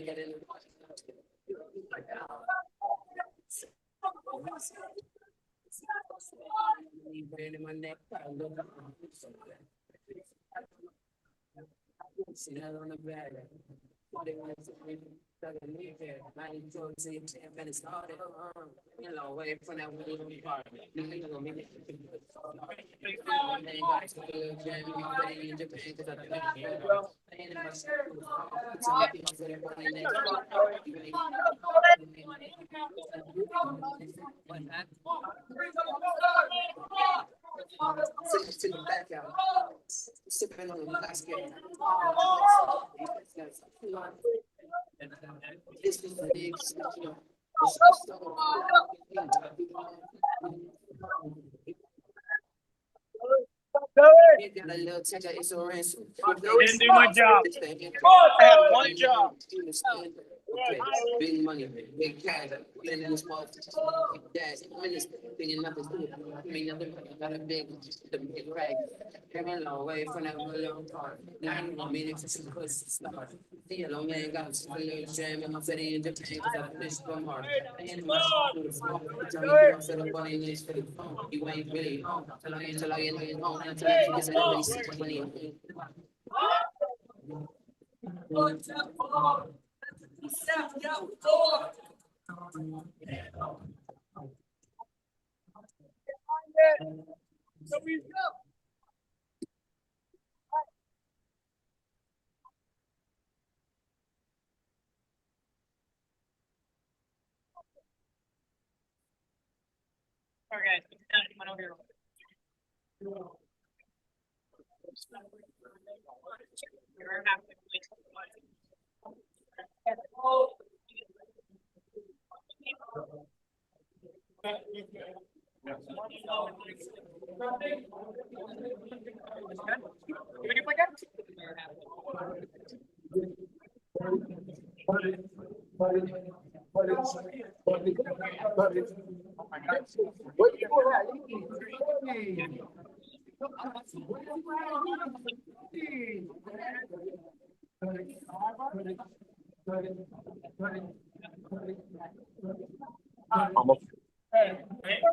do my job. I have one job.
Big money, big cash, been in this motherfucker, gas, minutes, thinking nothing's good. I mean, nothing, got a big rag. Came a long way from that long car. Now I don't mean it's just because it's not. The yellow man got a little jam and I'm sitting in Japan because I finished from hard. I ain't my tell me you don't set up on your next for the phone. You ain't really home. Till I ain't home. Until I can get to the basic money.
Okay, come on over here. You're half the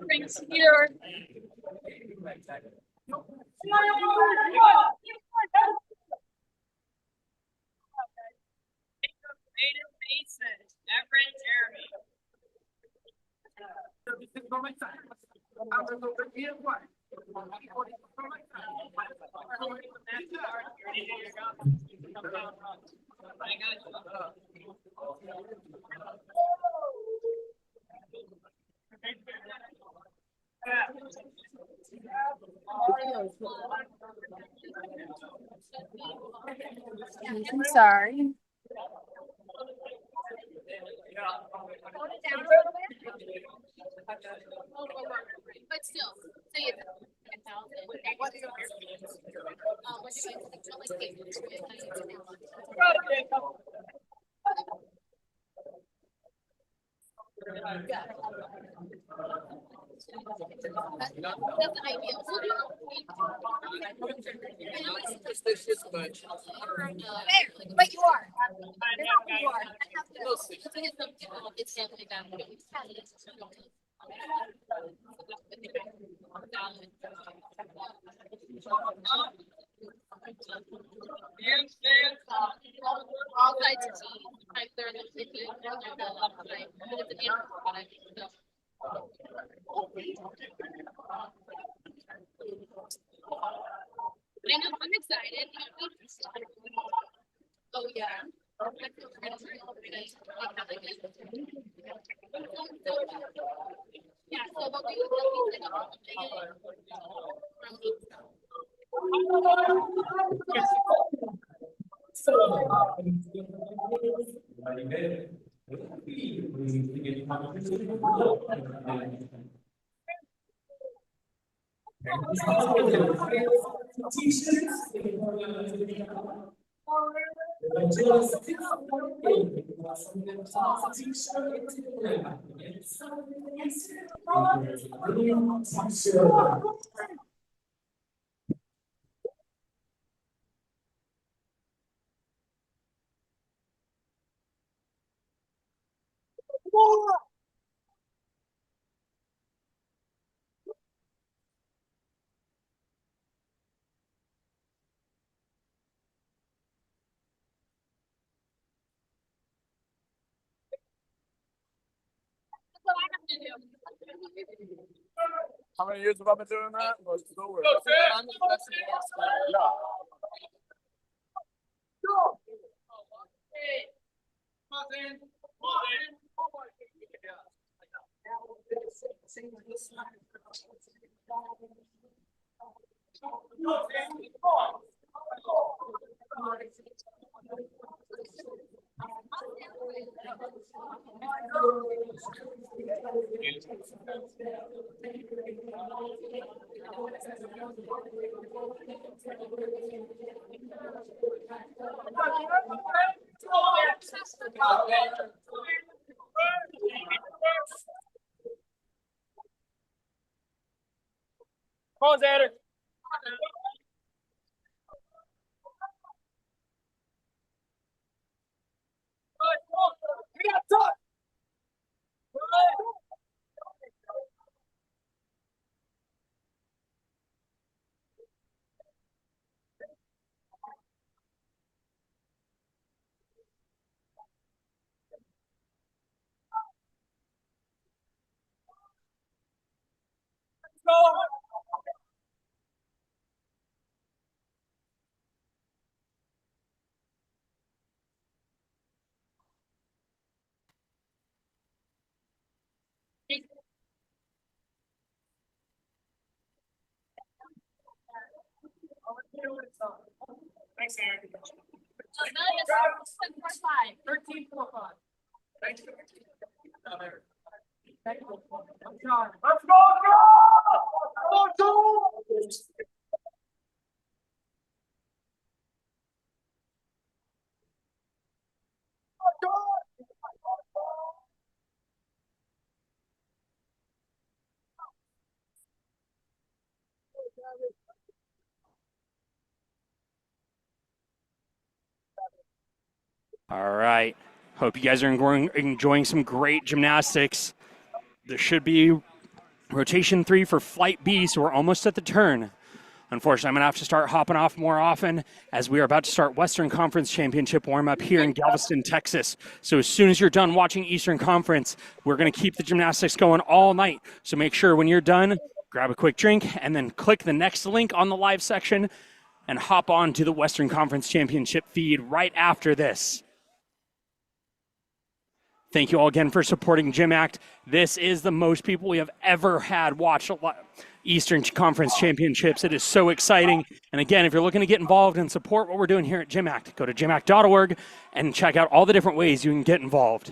Thanks here. Native Mason, Everett Jeremy.
I'm sorry. But still, say it. That's ideal. But you are. You're not who you are. I have to. It's definitely bad. All sides of tea. I'm third and fifty. But it's an animal product. But I know I'm excited. Oh yeah. Yeah, so what we
How many years have I been doing that? Most of the world. Thanks, Aaron. 13.5. Thank you. Let's go!
All right. Hope you guys are enjoying some great gymnastics. There should be rotation 3 for Flight B, so we're almost at the turn. Unfortunately, I'm going to have to start hopping off more often as we are about to start Western Conference Championship warm-up here in Galveston, Texas. So as soon as you're done watching Eastern Conference, we're going to keep the gymnastics going all night. So make sure when you're done, grab a quick drink and then click the next link on the live section and hop on to the Western Conference Championship feed right after this. Thank you all again for supporting GymACT. This is the most people we have ever had watch Eastern Conference Championships. It is so exciting. And again, if you're looking to get involved and support what we're doing here at GymACT, go to gymact.org and check out all the different ways you can get involved.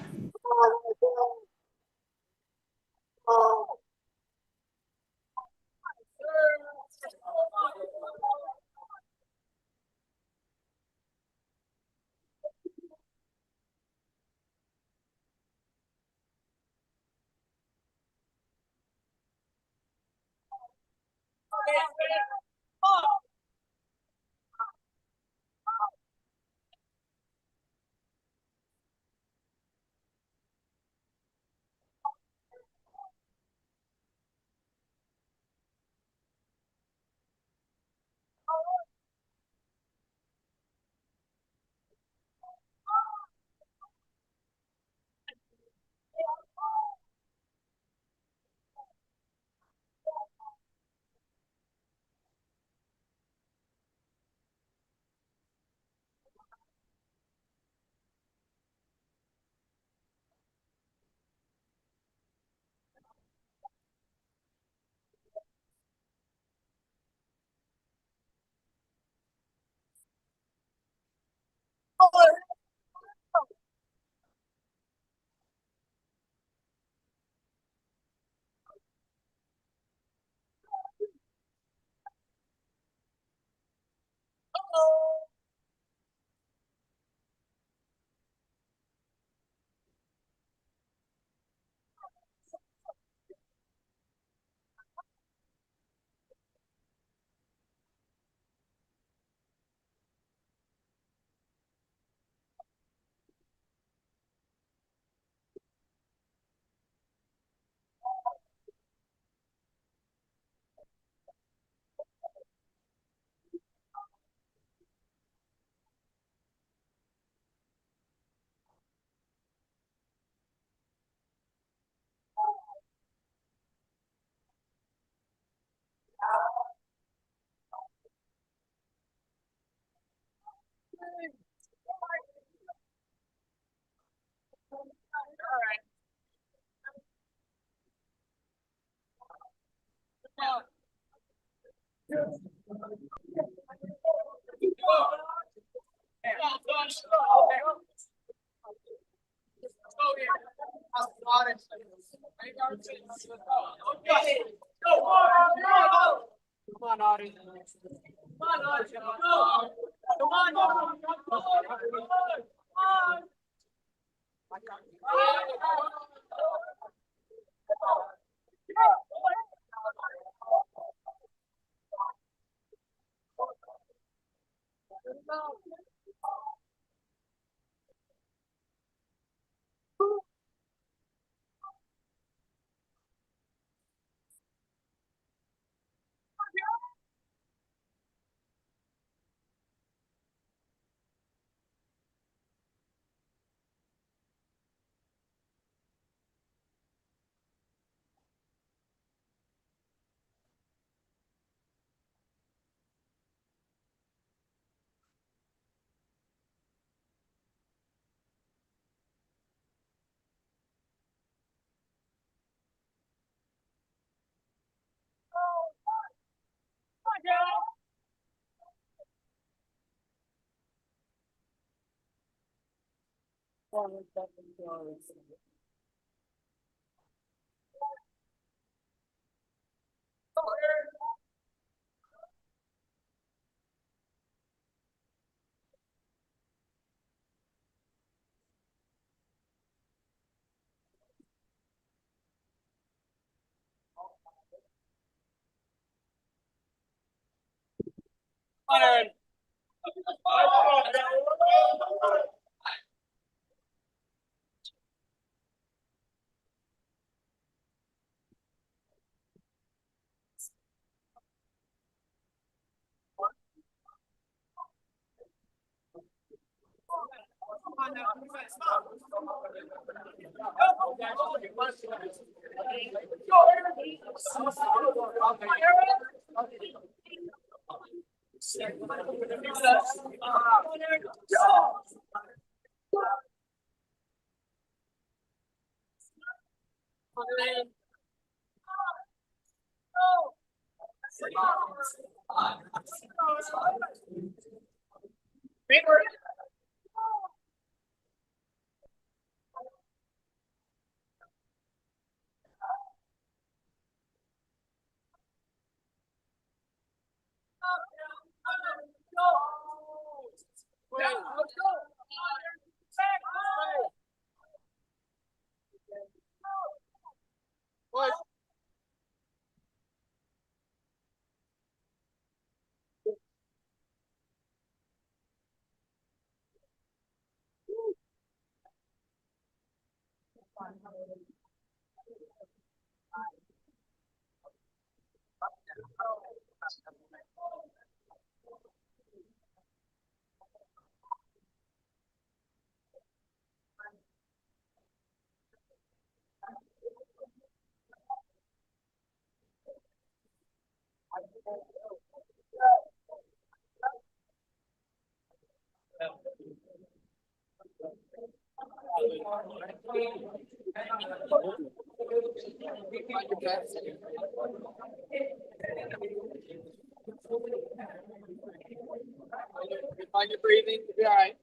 Find your breathing. You'll be all right.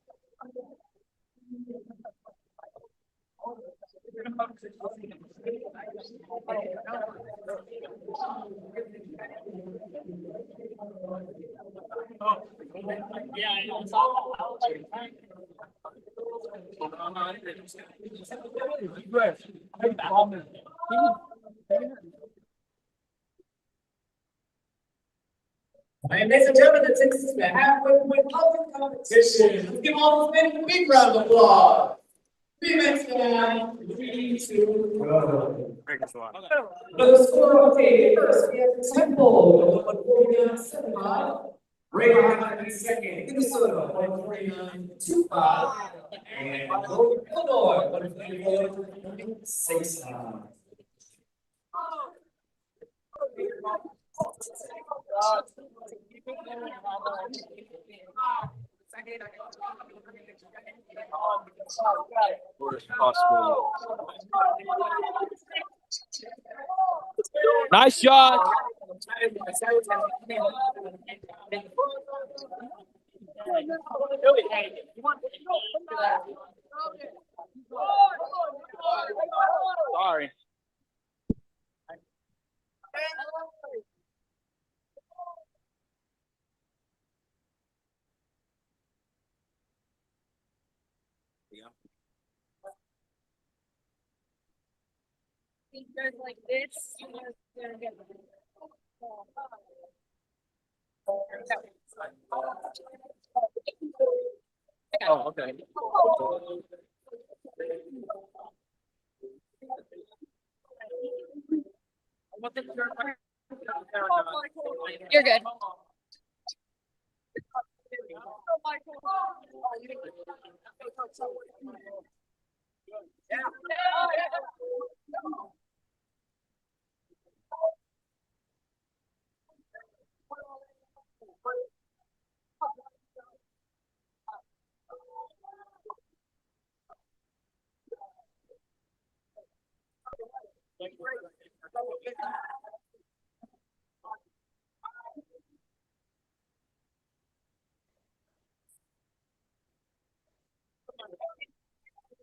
Yeah, I know. It's all
And ladies and gentlemen, that takes us to the halfway point of the competition. Let's give all those men a big round of applause. 3 minutes now. 3, 2, 1. For the score update, first we have Temple, 149.75. Raymond in second, Minnesota, 149.25. And Illinois, 144.69.
Worst possible. Nice shot. Sorry.
Goes like this.
Oh, okay.
You're good.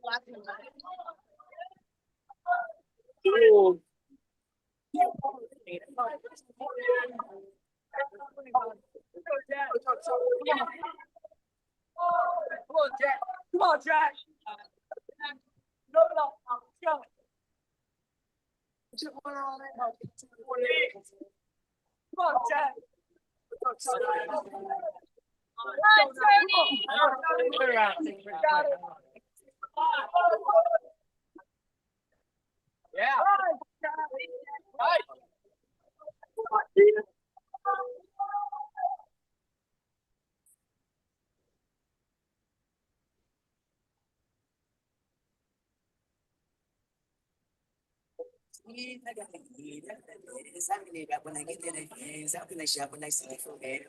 Come on, Jack. Come on, Jack. No, let's go. Come on, Jack. Yeah. Right.
When I get in the hands, how can I shop when I see it from there?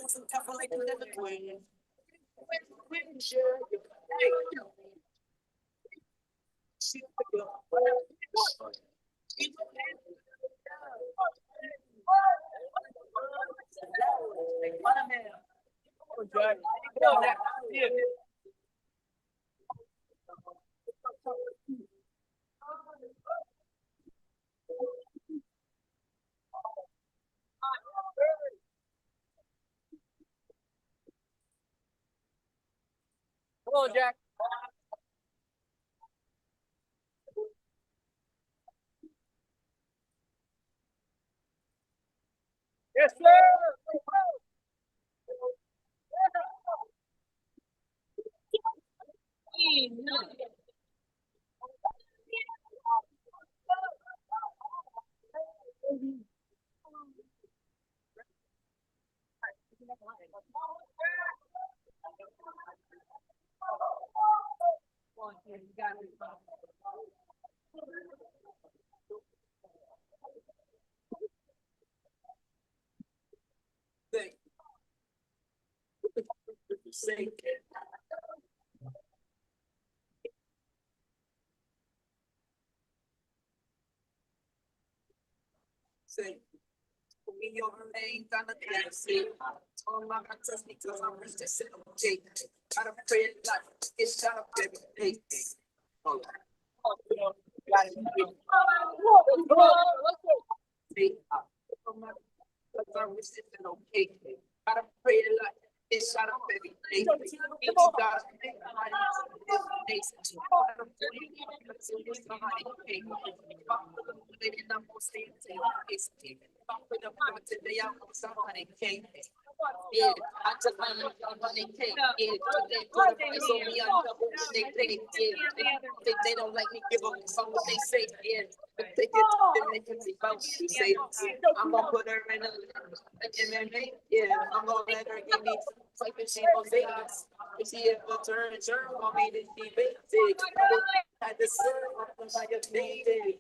Some tough like another queen.
Jack. Come on, Jack. Yeah. Come on, Jack. Yes, sir.
Say, we your name on the Tennessee. Oh my God, trust me, cause I'm rich to sit on the J. Gotta pray it like it's shot up every day. Hold on. See, oh my God, cause I'm rich to sit on the J. Gotta pray it like it's shot up every day. Yeah, I took my money cake. Yeah, they put a price on me on double. They pay. Yeah, they don't like me. Give up some what they say. Yeah, but they get then they can see about you say. I'm gonna put her in a MMA. Yeah, I'm gonna let her give me like if she don't say this. If she ever turn, want me to be big. Had to serve like a baby.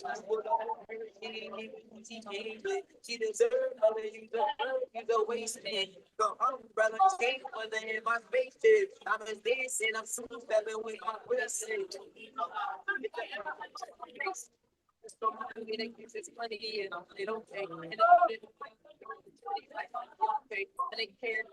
She deserves all of you. You the waste man. Go umbrella take one in my face. I'm a dancing. I'm super better with my wrist. It's money and they don't take it. And they can't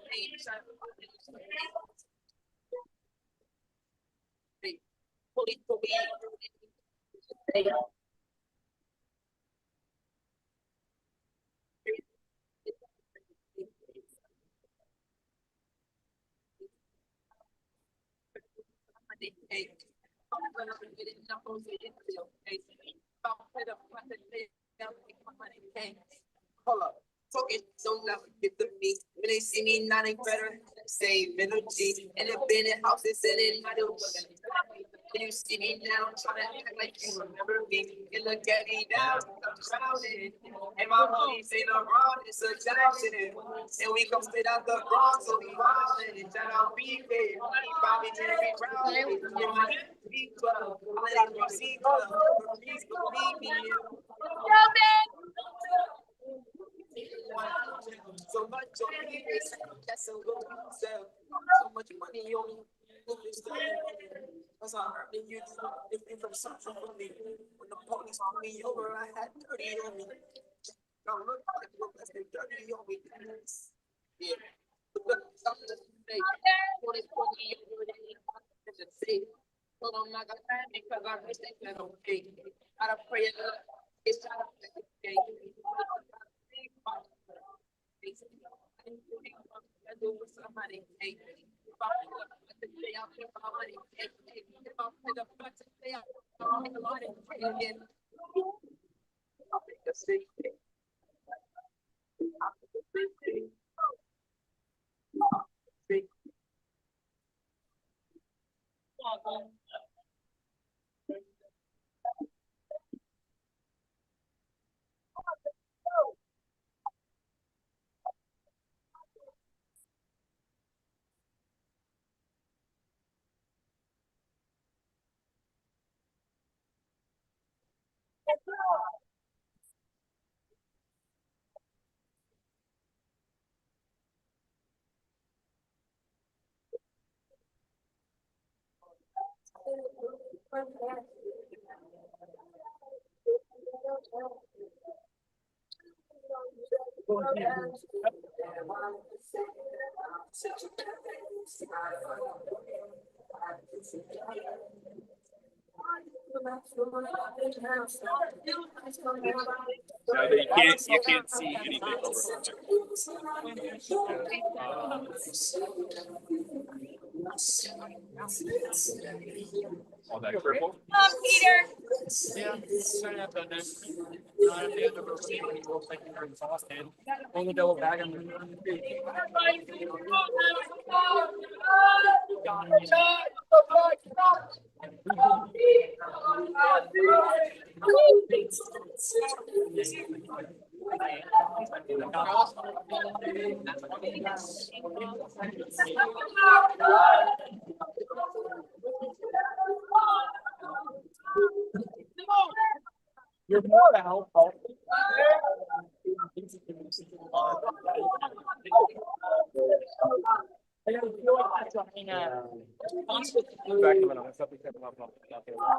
Hold up. Talking so loud, get the beat. When they see me, nothing better. Save energy. In a bed house, they said it. When you see me now, trying to act like you remember me. You look at me now, I'm crowded. And my money say the wrong, it's a Jackson. And we come straight out the Bronx, so we wildin'. Shout out B-Bay. We probably didn't be crowded. In my B-Club, I like C-Club. Please believe me. So much on me, that's so good. So much money on me. Cause I heard that you did from something for me. When the police pulled me over, I had 30 on me. Now look, less than 30 on me. Yeah.
You can't see anything all that purple.
Peter.
Yeah, only double bag. You're more out. I gotta feel like I'm trying back a minute. Something came up.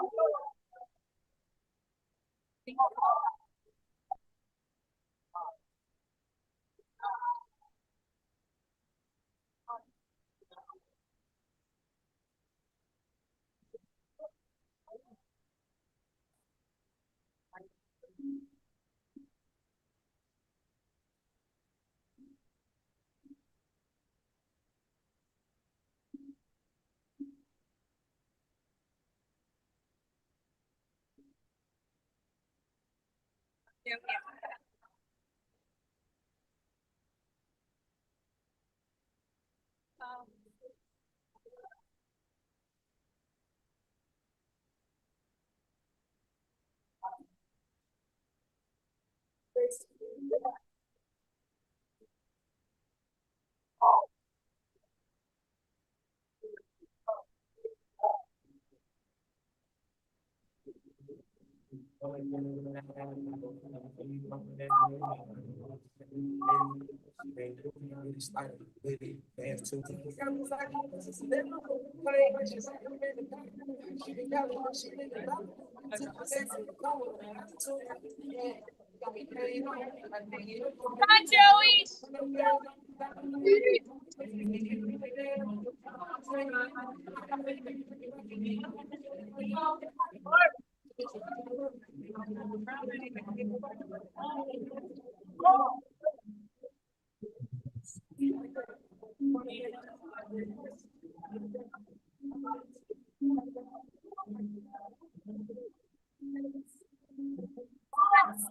Hi, Joey.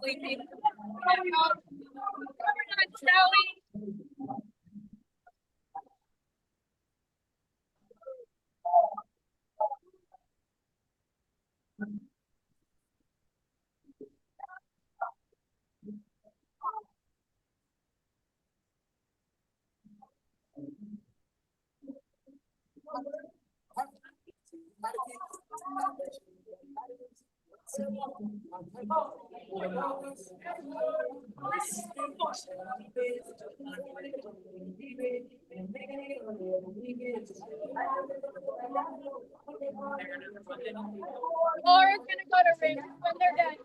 Sleepy. Come on, Joey. Laura's gonna go to Ridge when they're done.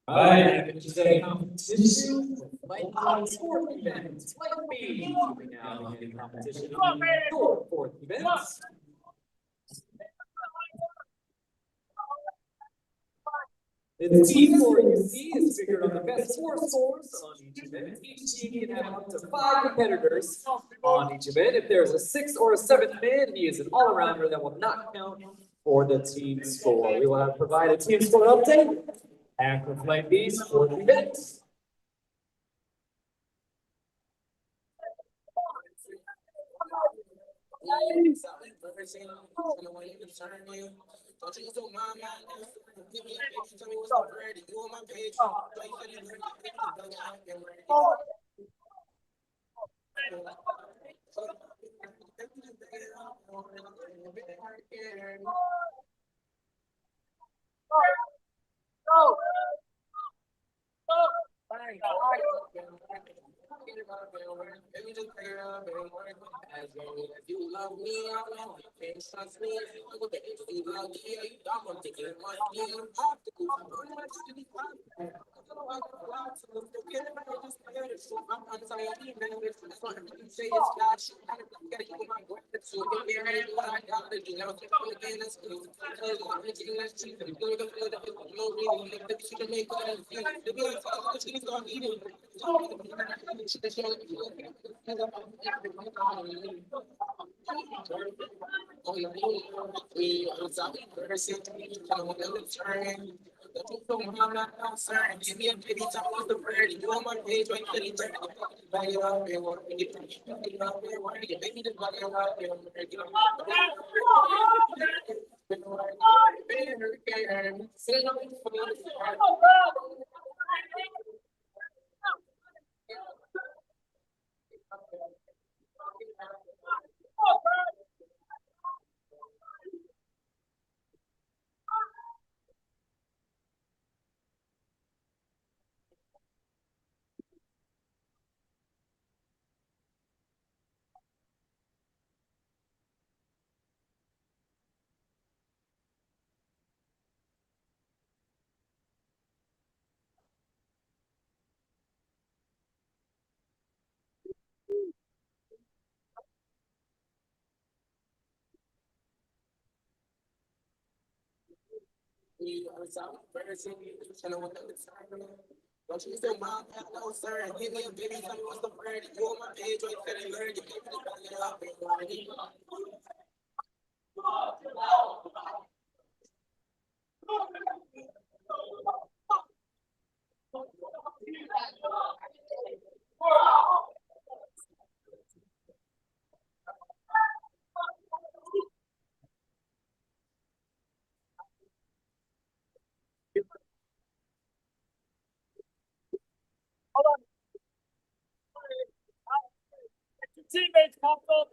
Alright, which is a competition with sport events. Like me, we now begin competition in your fourth event. The team score you see is figured on the best four scores on each event. Each team can have up to 5 competitors on each event. If there's a 6th or a 7th man, he is an all-arounder that will not count for the team score. We will have provide a team score update after flight B's fourth event.
Don't you so my mind? Give me a picture, tell me what's up, ready. You on my page. If you love me, I know you can't trust me. If you love me, you don't want to get my name. Have to go. Give me a pity, tell me what's the word. You on my page, right? Back it up, and want to get it up, and want to get baby to back it up, and don't you feel my no sir? Give me a baby, tell me what's the word. You on my page, right? Get it, learn, get it, back it up, and want to get
Teammates come up.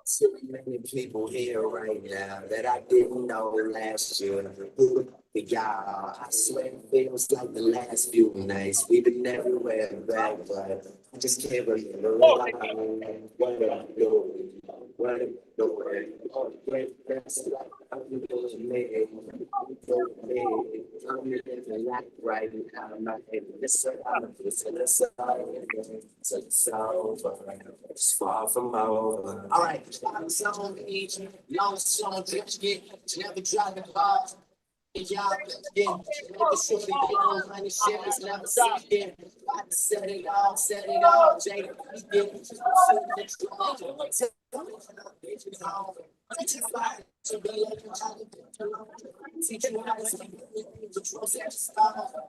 So many people here right now that I didn't know last year. But y'all, I swear it feels like the last few nights. We've been everywhere back, but I just can't remember what I'm doing. What I'm doing. Oh, great, that's like I'm doing me. I'm living life right now. I'm not able to say I'm just in the side. It's over. It's far from over. All right, song each, long song, just get, never drive the car. Y'all, yeah, never should be on money, shit is never seen there. I said it all, Jay, we did it. To be like teach you how to speak the truth.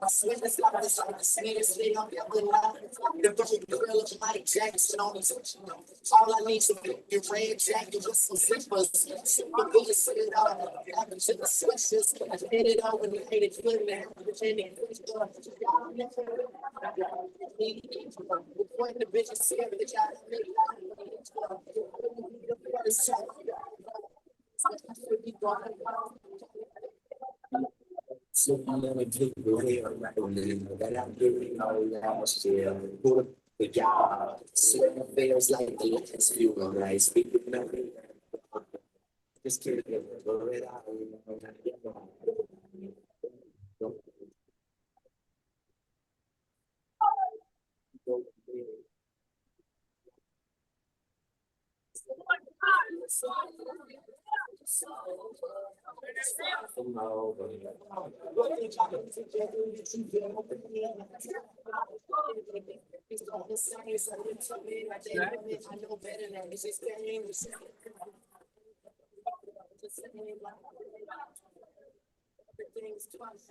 I swear this life is like the sweetest thing I've ever known. The girl of Mike Jackson on the all I need to be your red jacket with some zippers. Super good to sit it on. I can to the switches. I hit it on when you hate it good now. Point the bitches here, the guy. So many people here right now that I didn't know last year. But y'all, swear feels like the last few nights. We could never just can't get it out. Everything's twice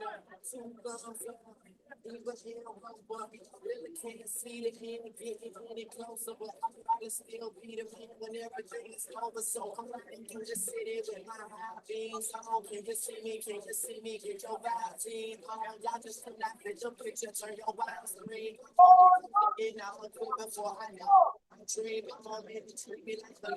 really can't see the can't get any closer, but I still be the man when everything is over. So I'm letting you just sit here with my high beams. Come on, can you see me? Can you see me? Get your vibe team. Come on, y'all just come back, get your picture, turn your wild screen. And I'm a quick before I know. I'm dreaming, I'm ready to treat me like a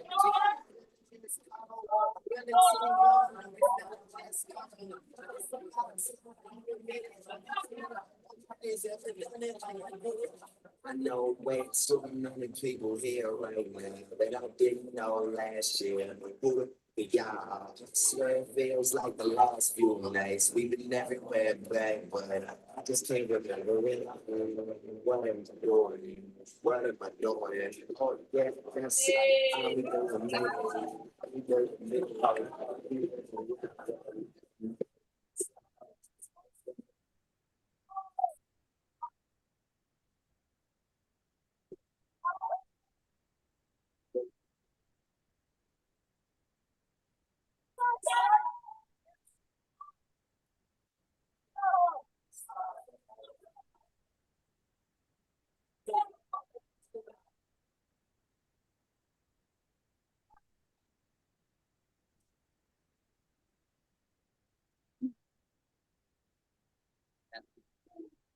I know way so many people here right now that I didn't know last year. But y'all, swear it feels like the last few nights. We've been everywhere back, but I just can't remember it. What am I doing? What am I doing? Oh, yeah, that's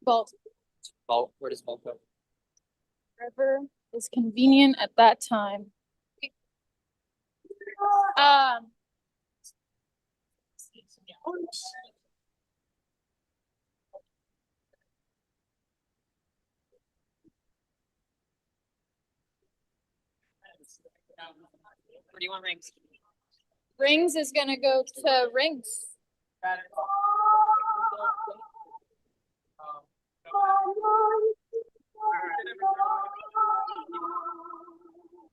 Well, Ball, where does ball go?
Wherever is convenient at that time.
Where do you want rings?
Rings is gonna go to rings.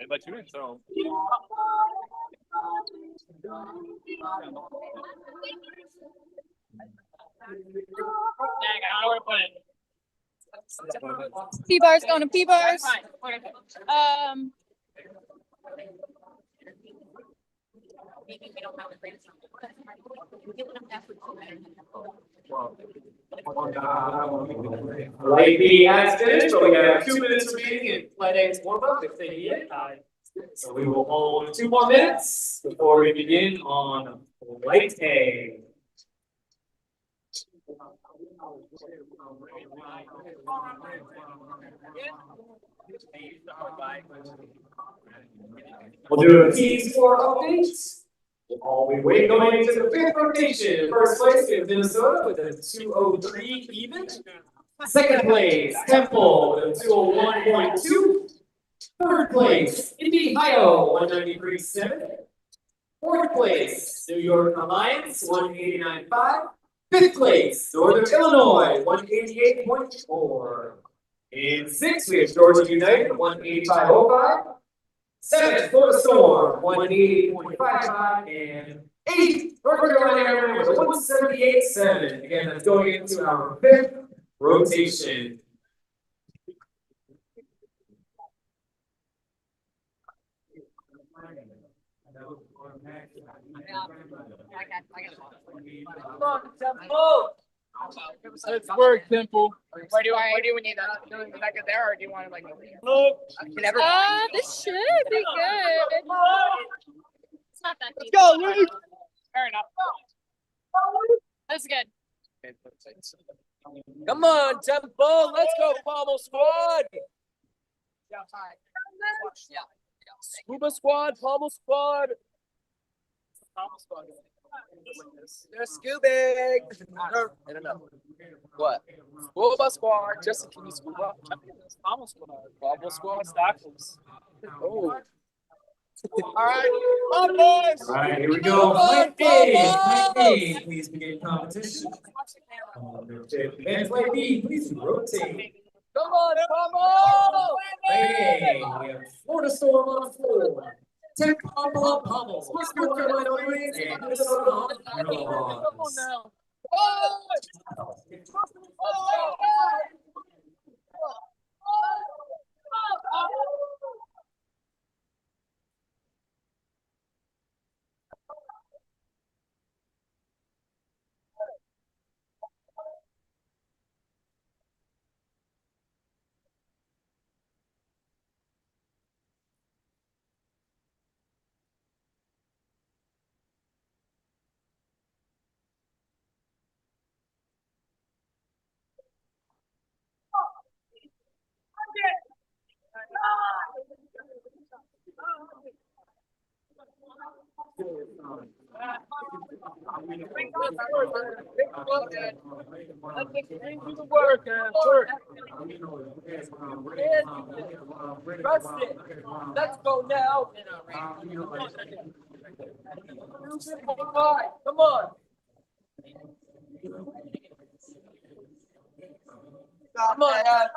By 2 minutes, so. Dang, I don't know where to put it.
P-bars going to P-bars.
Light B has finished, but we have 2 minutes remaining in Flight A's warm-up if they need it. So we will hold 2 more minutes before we begin on Light A. We'll do a team score update. While we wait going into the 5th rotation. First place is Minnesota with a 203 even. Second place, Temple with a 201.2. Third place, Indy-Hio 193.7. Fourth place, New York Alliance 189.5. Fifth place, Northern Illinois 188.4. In sixth, we have Georgia United 185.05. Seventh, Florida Storm 188.55. And eighth, North Carolina Airmen with a 178.7. Again, that's going into our 5th rotation.
Come on, Temple. Let's work, Temple. Where do we need that? Back there, or do you want it like over here? Look.
This should be good. It's not that deep.
Let's go, Luke. Fair enough.
That's good.
Come on, Temple. Let's go, Pommel Squad. Scuba Squad, Pommel Squad. They're scoobing. I don't know. What? Scuba Squad. Justin, can you scuba?
Pommel Squad.
Pommel Squad. Stockles. Oh.
All right. Come on, boys.
All right, here we go. Flight A. Please begin competition. And Flight B, please rotate.
Come on, Pommel.
Flight A, we have Florida Storm on the floor. Temple on Pommel. North Carolina Hyenas and Minnesota on Hurlons.
Come on now. Trust it. Let's go now. Come on. Come on, Dad.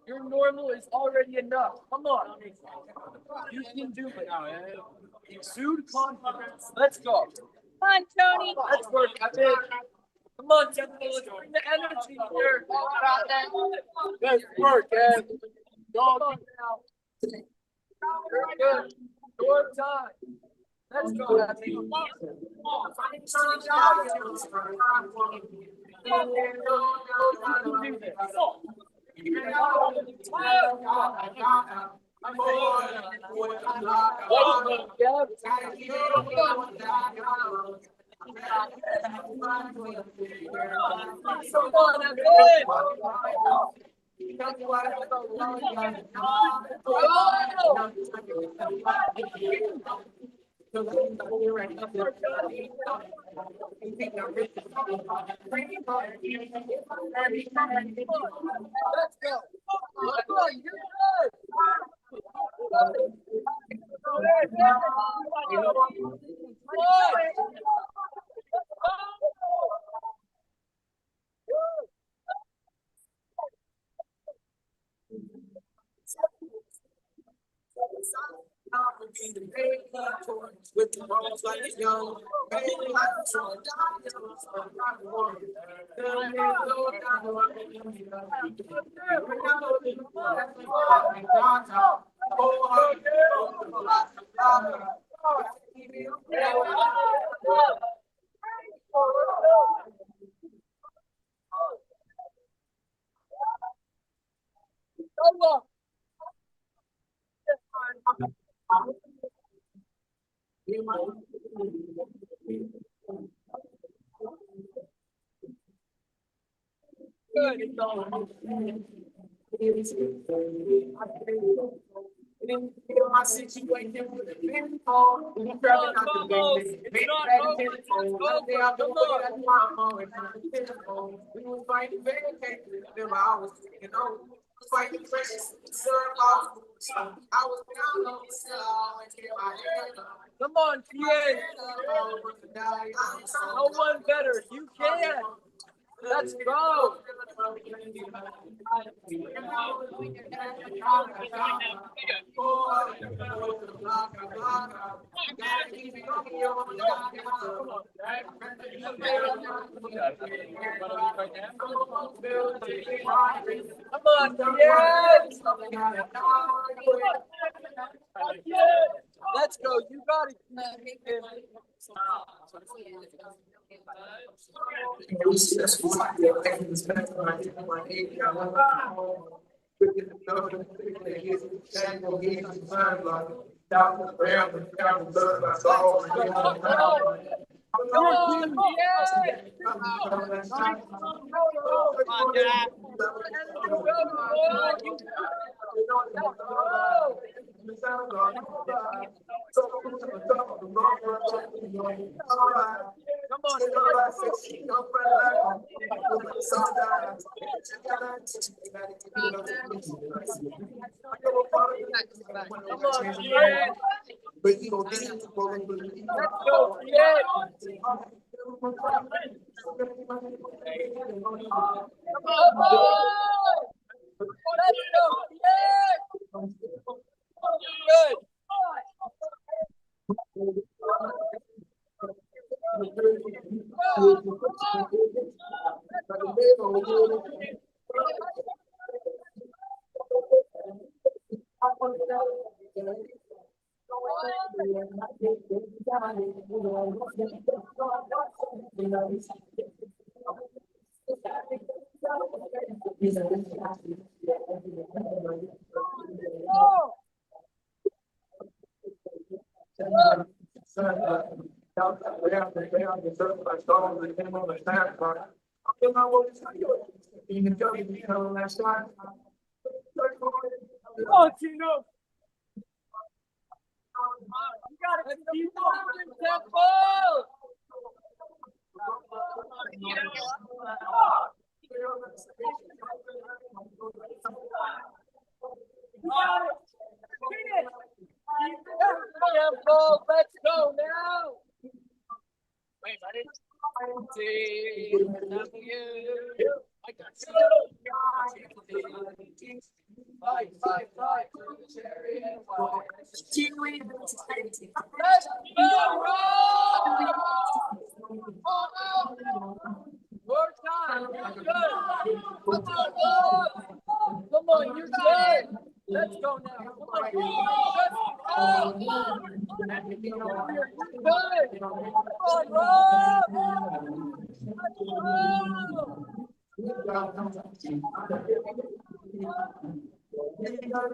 Your normal is already enough. Come on. You can do it. Exude confidence. Let's go.
Come on, Tony.
Let's work. That's it. Come on, Temple. Let's bring the energy here. Let's work, Ed. Go now. Very good. Your time. Let's go, Happy. Come on, that's it. Let's go. Come on, you're good.
With the rolls like it's young, baby, like it's on my situation with the pin call.
It's not over.
We was fighting vacation. I was taking over. Fighting precious. I was down on the cell and kept my head up.
Come on, kid. No one better. You can. Let's go. Come on, kids. Let's go. You got it.
But you don't need to go and believe.
Let's go, kid. Oh, Gino. You gotta keep moving, Temple. Temple, let's go now. Wait, I didn't see. I got five. Let's go, more time. You're good. Come on, you're good. Let's go now. Come on. Let's go. You're good. Come on, Rob. Let's go.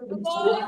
Come on.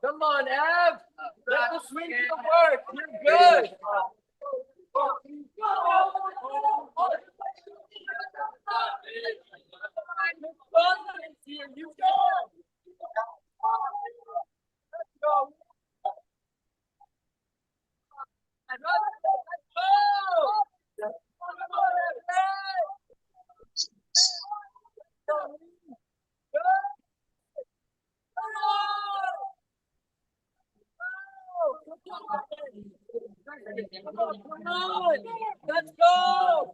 Come on, Ev. Let the swing to the work. You're good. You go. Let's go. Let's go!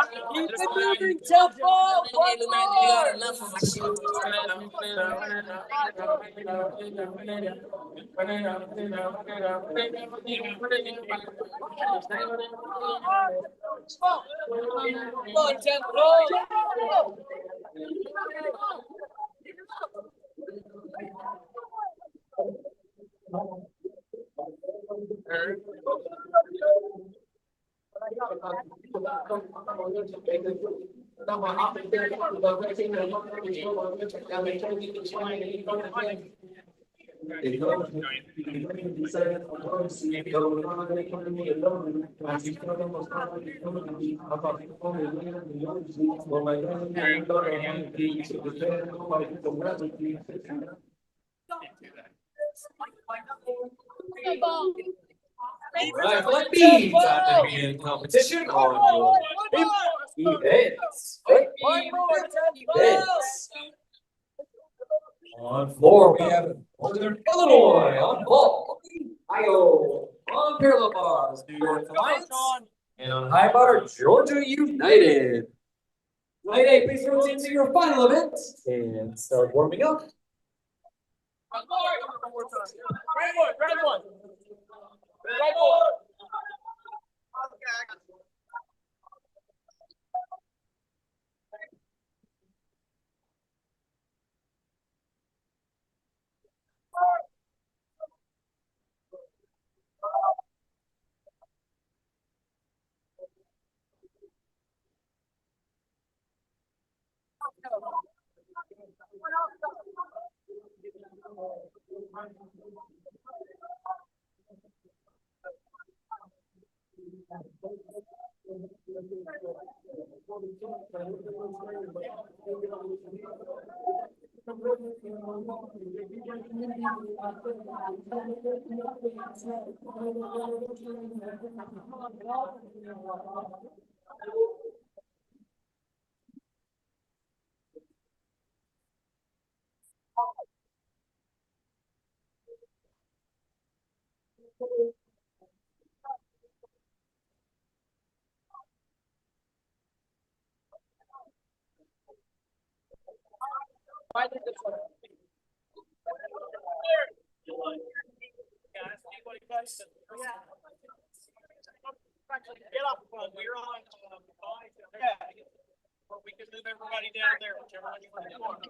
Keep it moving, tempo. One more. Tempo.
Right, flight B, time to begin competition on your events. Flight B events. On floor, we have Northern Illinois on ball, Iowa on parallel bars, New York Alliance, and on high bar, Georgia United. Flight A, please rotate to your final event and start warming up.
we're on, yeah. But we can move everybody down there, whichever one you want to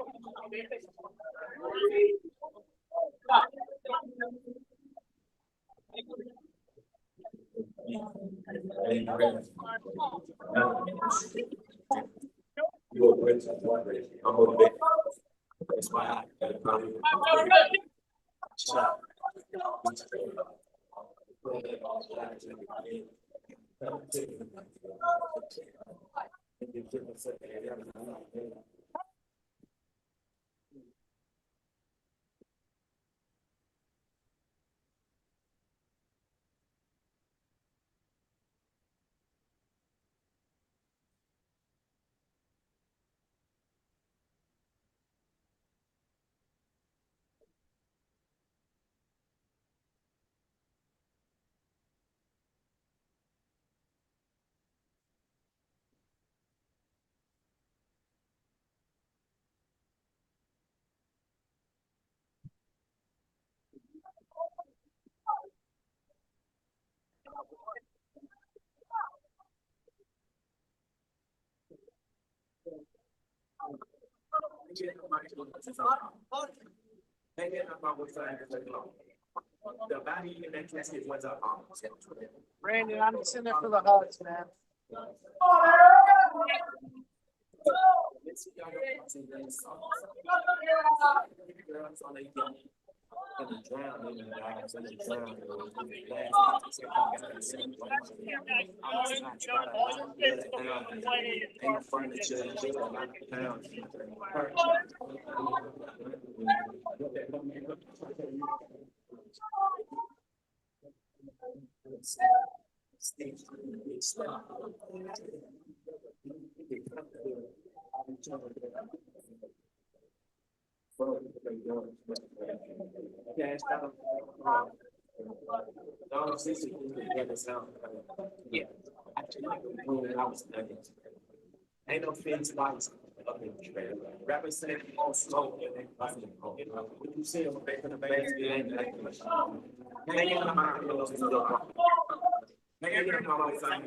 Brandon, I'm just in there for the hugs, man.
Ain't no fence box up in the trailer. Rappers say they all slow and they fucking go. When you see them back in the base, it ain't like much. Hanging on my pillows is the hanging on my side.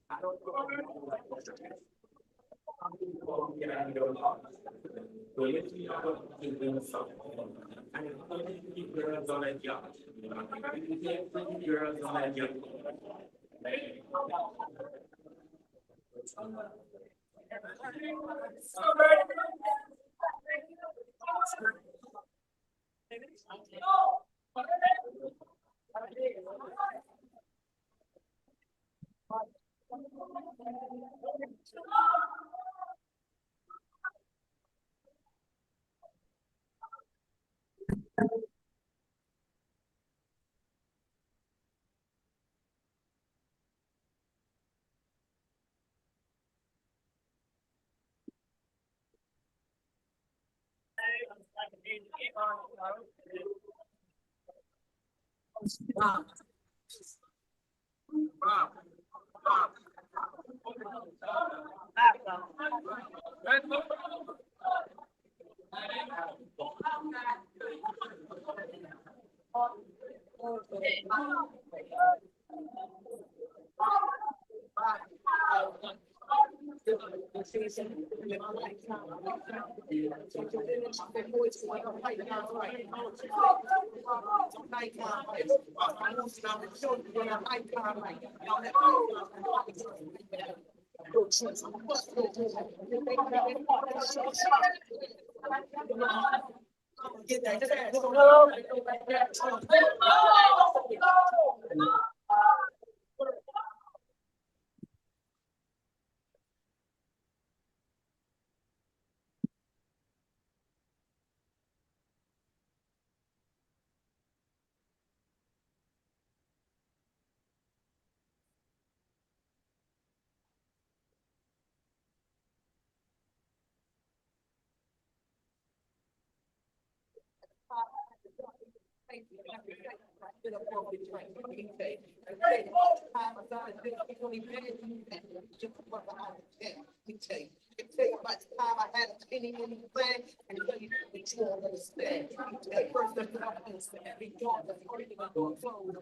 I don't girls on that yacht. Girls on that yacht. can tell you about the time I had a penny in the plan and tell you that you don't understand. At first, that's what I understand. Be gone, that's already my door closed.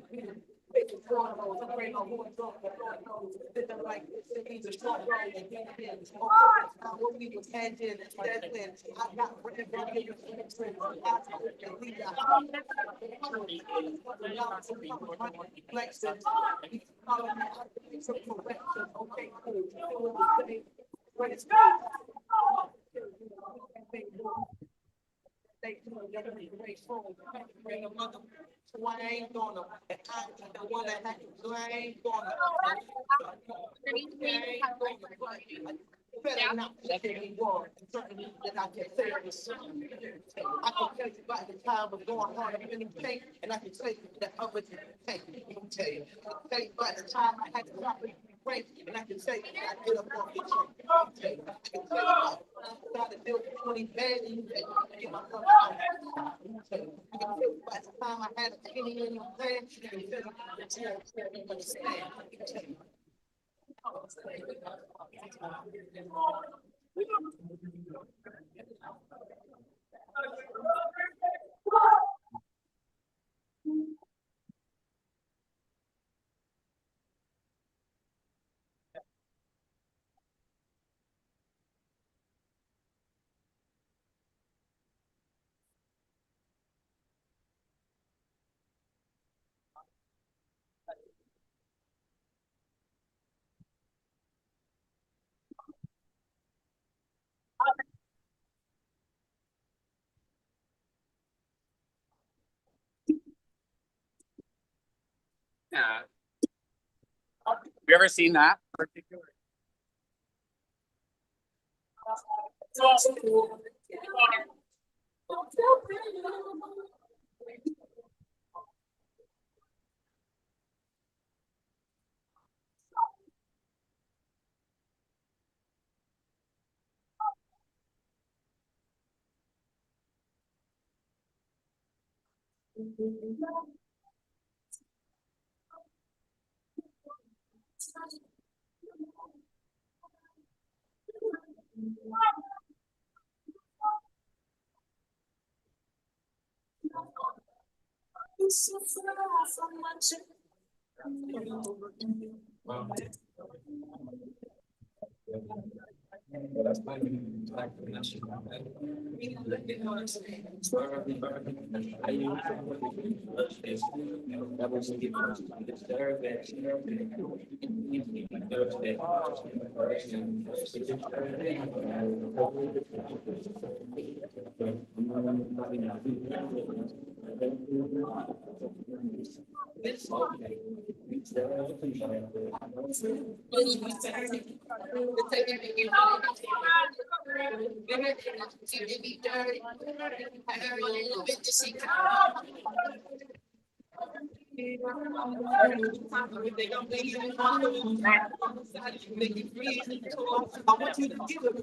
Making cornrows, I bring my voice on the Lord knows. Then I'm like, this means a strong road and get it in. Now when we was handing, that's when I got rid of it. Okay, cool. When it's they do it, they're gonna be graceful. Bring a mother. So I ain't gonna, I the one that had to do, I ain't gonna. Better not let me war. Certainly that I can say this. I can tell you about the time of going hard in the paint, and I can tell you that others take. I can tell you. I can tell you about the time I had to drop it break, and I can tell you that I get up off the chain. I can tell you about how to build 20 beds and get myself out. I can tell you about the time I had a penny in the plan, and I can tell you that you don't understand. I can tell you.
Yeah. Have you ever seen that? I want you to give it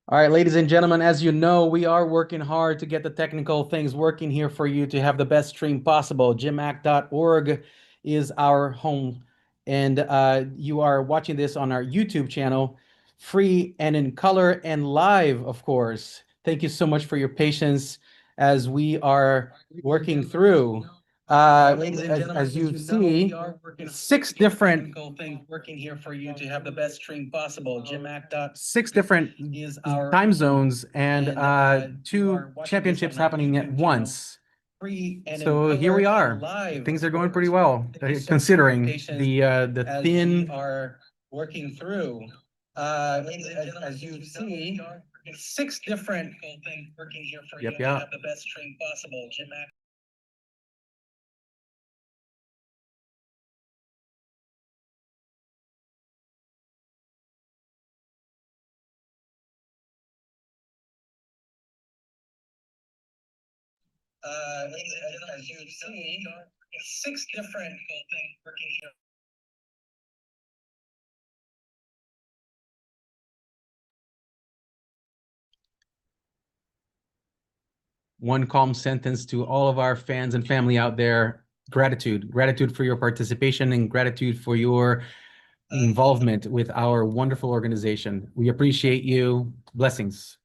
All right, ladies and gentlemen, as you know, we are working hard to get the technical things working here for you to have the best stream possible. GymACT.org is our home, and you are watching this on our YouTube channel, free and in color and live, of course. Thank you so much for your patience as we are working through. Ladies and gentlemen, as you see, six different things working here for you to have the best stream possible. GymACT. Six different time zones and two championships happening at once. So here we are. Things are going pretty well, considering the thin are working through. As you see, six different things working here for you to have the best stream possible. GymACT. As you see, six different things working here. One calm sentence to all of our fans and family out there: gratitude. Gratitude for your participation and gratitude for your involvement with our wonderful organization. We appreciate you. Blessings.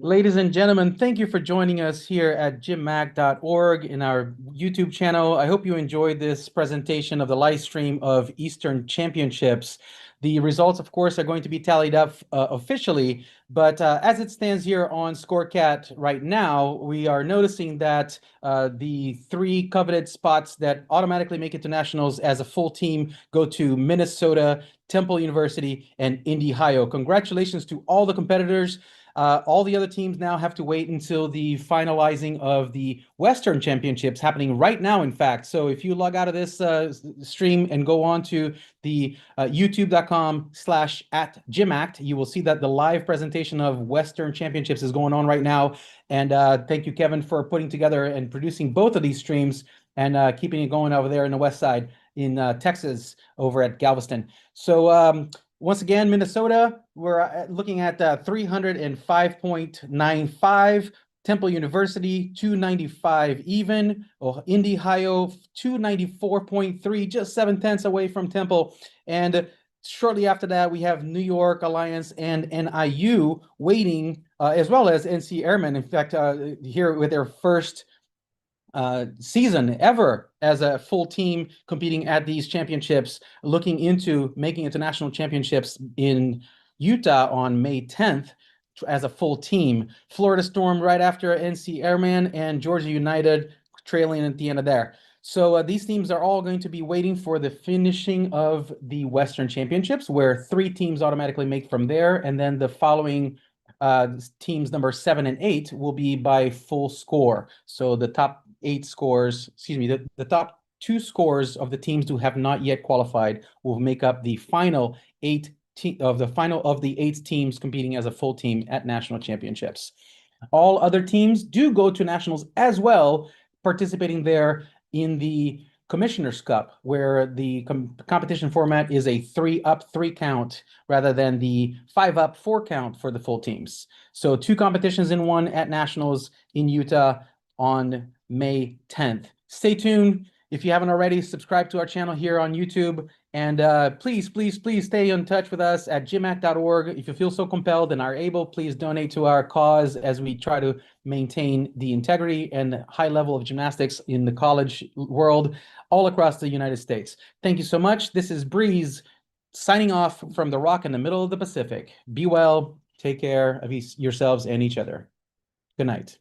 Ladies and gentlemen, thank you for joining us here at GymACT.org in our YouTube channel. I hope you enjoyed this presentation of the live stream of Eastern Championships. The results, of course, are going to be tallied up officially, but as it stands here on ScoreCat right now, we are noticing that the 3 coveted spots that automatically make it to nationals as a full team go to Minnesota, Temple University, and Indy-Hio. Congratulations to all the competitors. All the other teams now have to wait until the finalizing of the Western Championships happening right now, in fact. So if you log out of this stream and go on to the youtube.com/@GymACT, you will see that the live presentation of Western Championships is going on right now. And thank you, Kevin, for putting together and producing both of these streams and keeping it going over there in the West Side in Texas over at Galveston. So once again, Minnesota, we're looking at 305.95. Temple University, 295 even. Indy-Hio, 294.3, just 7/10 away from Temple. And shortly after that, we have New York Alliance and NIU waiting, as well as NC Airmen. In fact, here with their first season ever as a full team competing at these championships, looking into making international championships in Utah on May 10th as a full team. Florida Storm right after NC Airmen, and Georgia United trailing at the end of there. So these teams are all going to be waiting for the finishing of the Western Championships, where 3 teams automatically make from there, and then the following teams number 7 and 8 will be by full score. So the top 8 scores, excuse me, the top 2 scores of the teams who have not yet qualified will make up the final 8 of the 8 teams competing as a full team at national championships. All other teams do go to nationals as well, participating there in the Commissioner's Cup, where the competition format is a 3-up 3 count rather than the 5-up 4 count for the full teams. So 2 competitions in one at nationals in Utah on May 10th. Stay tuned. If you haven't already, subscribe to our channel here on YouTube. And please stay in touch with us at GymACT.org. If you feel so compelled and are able, please donate to our cause as we try to maintain the integrity and high level of gymnastics in the college world all across the United States. Thank you so much. This is Breeze signing off from the rock in the middle of the Pacific. Be well, take care of yourselves and each other. Good night.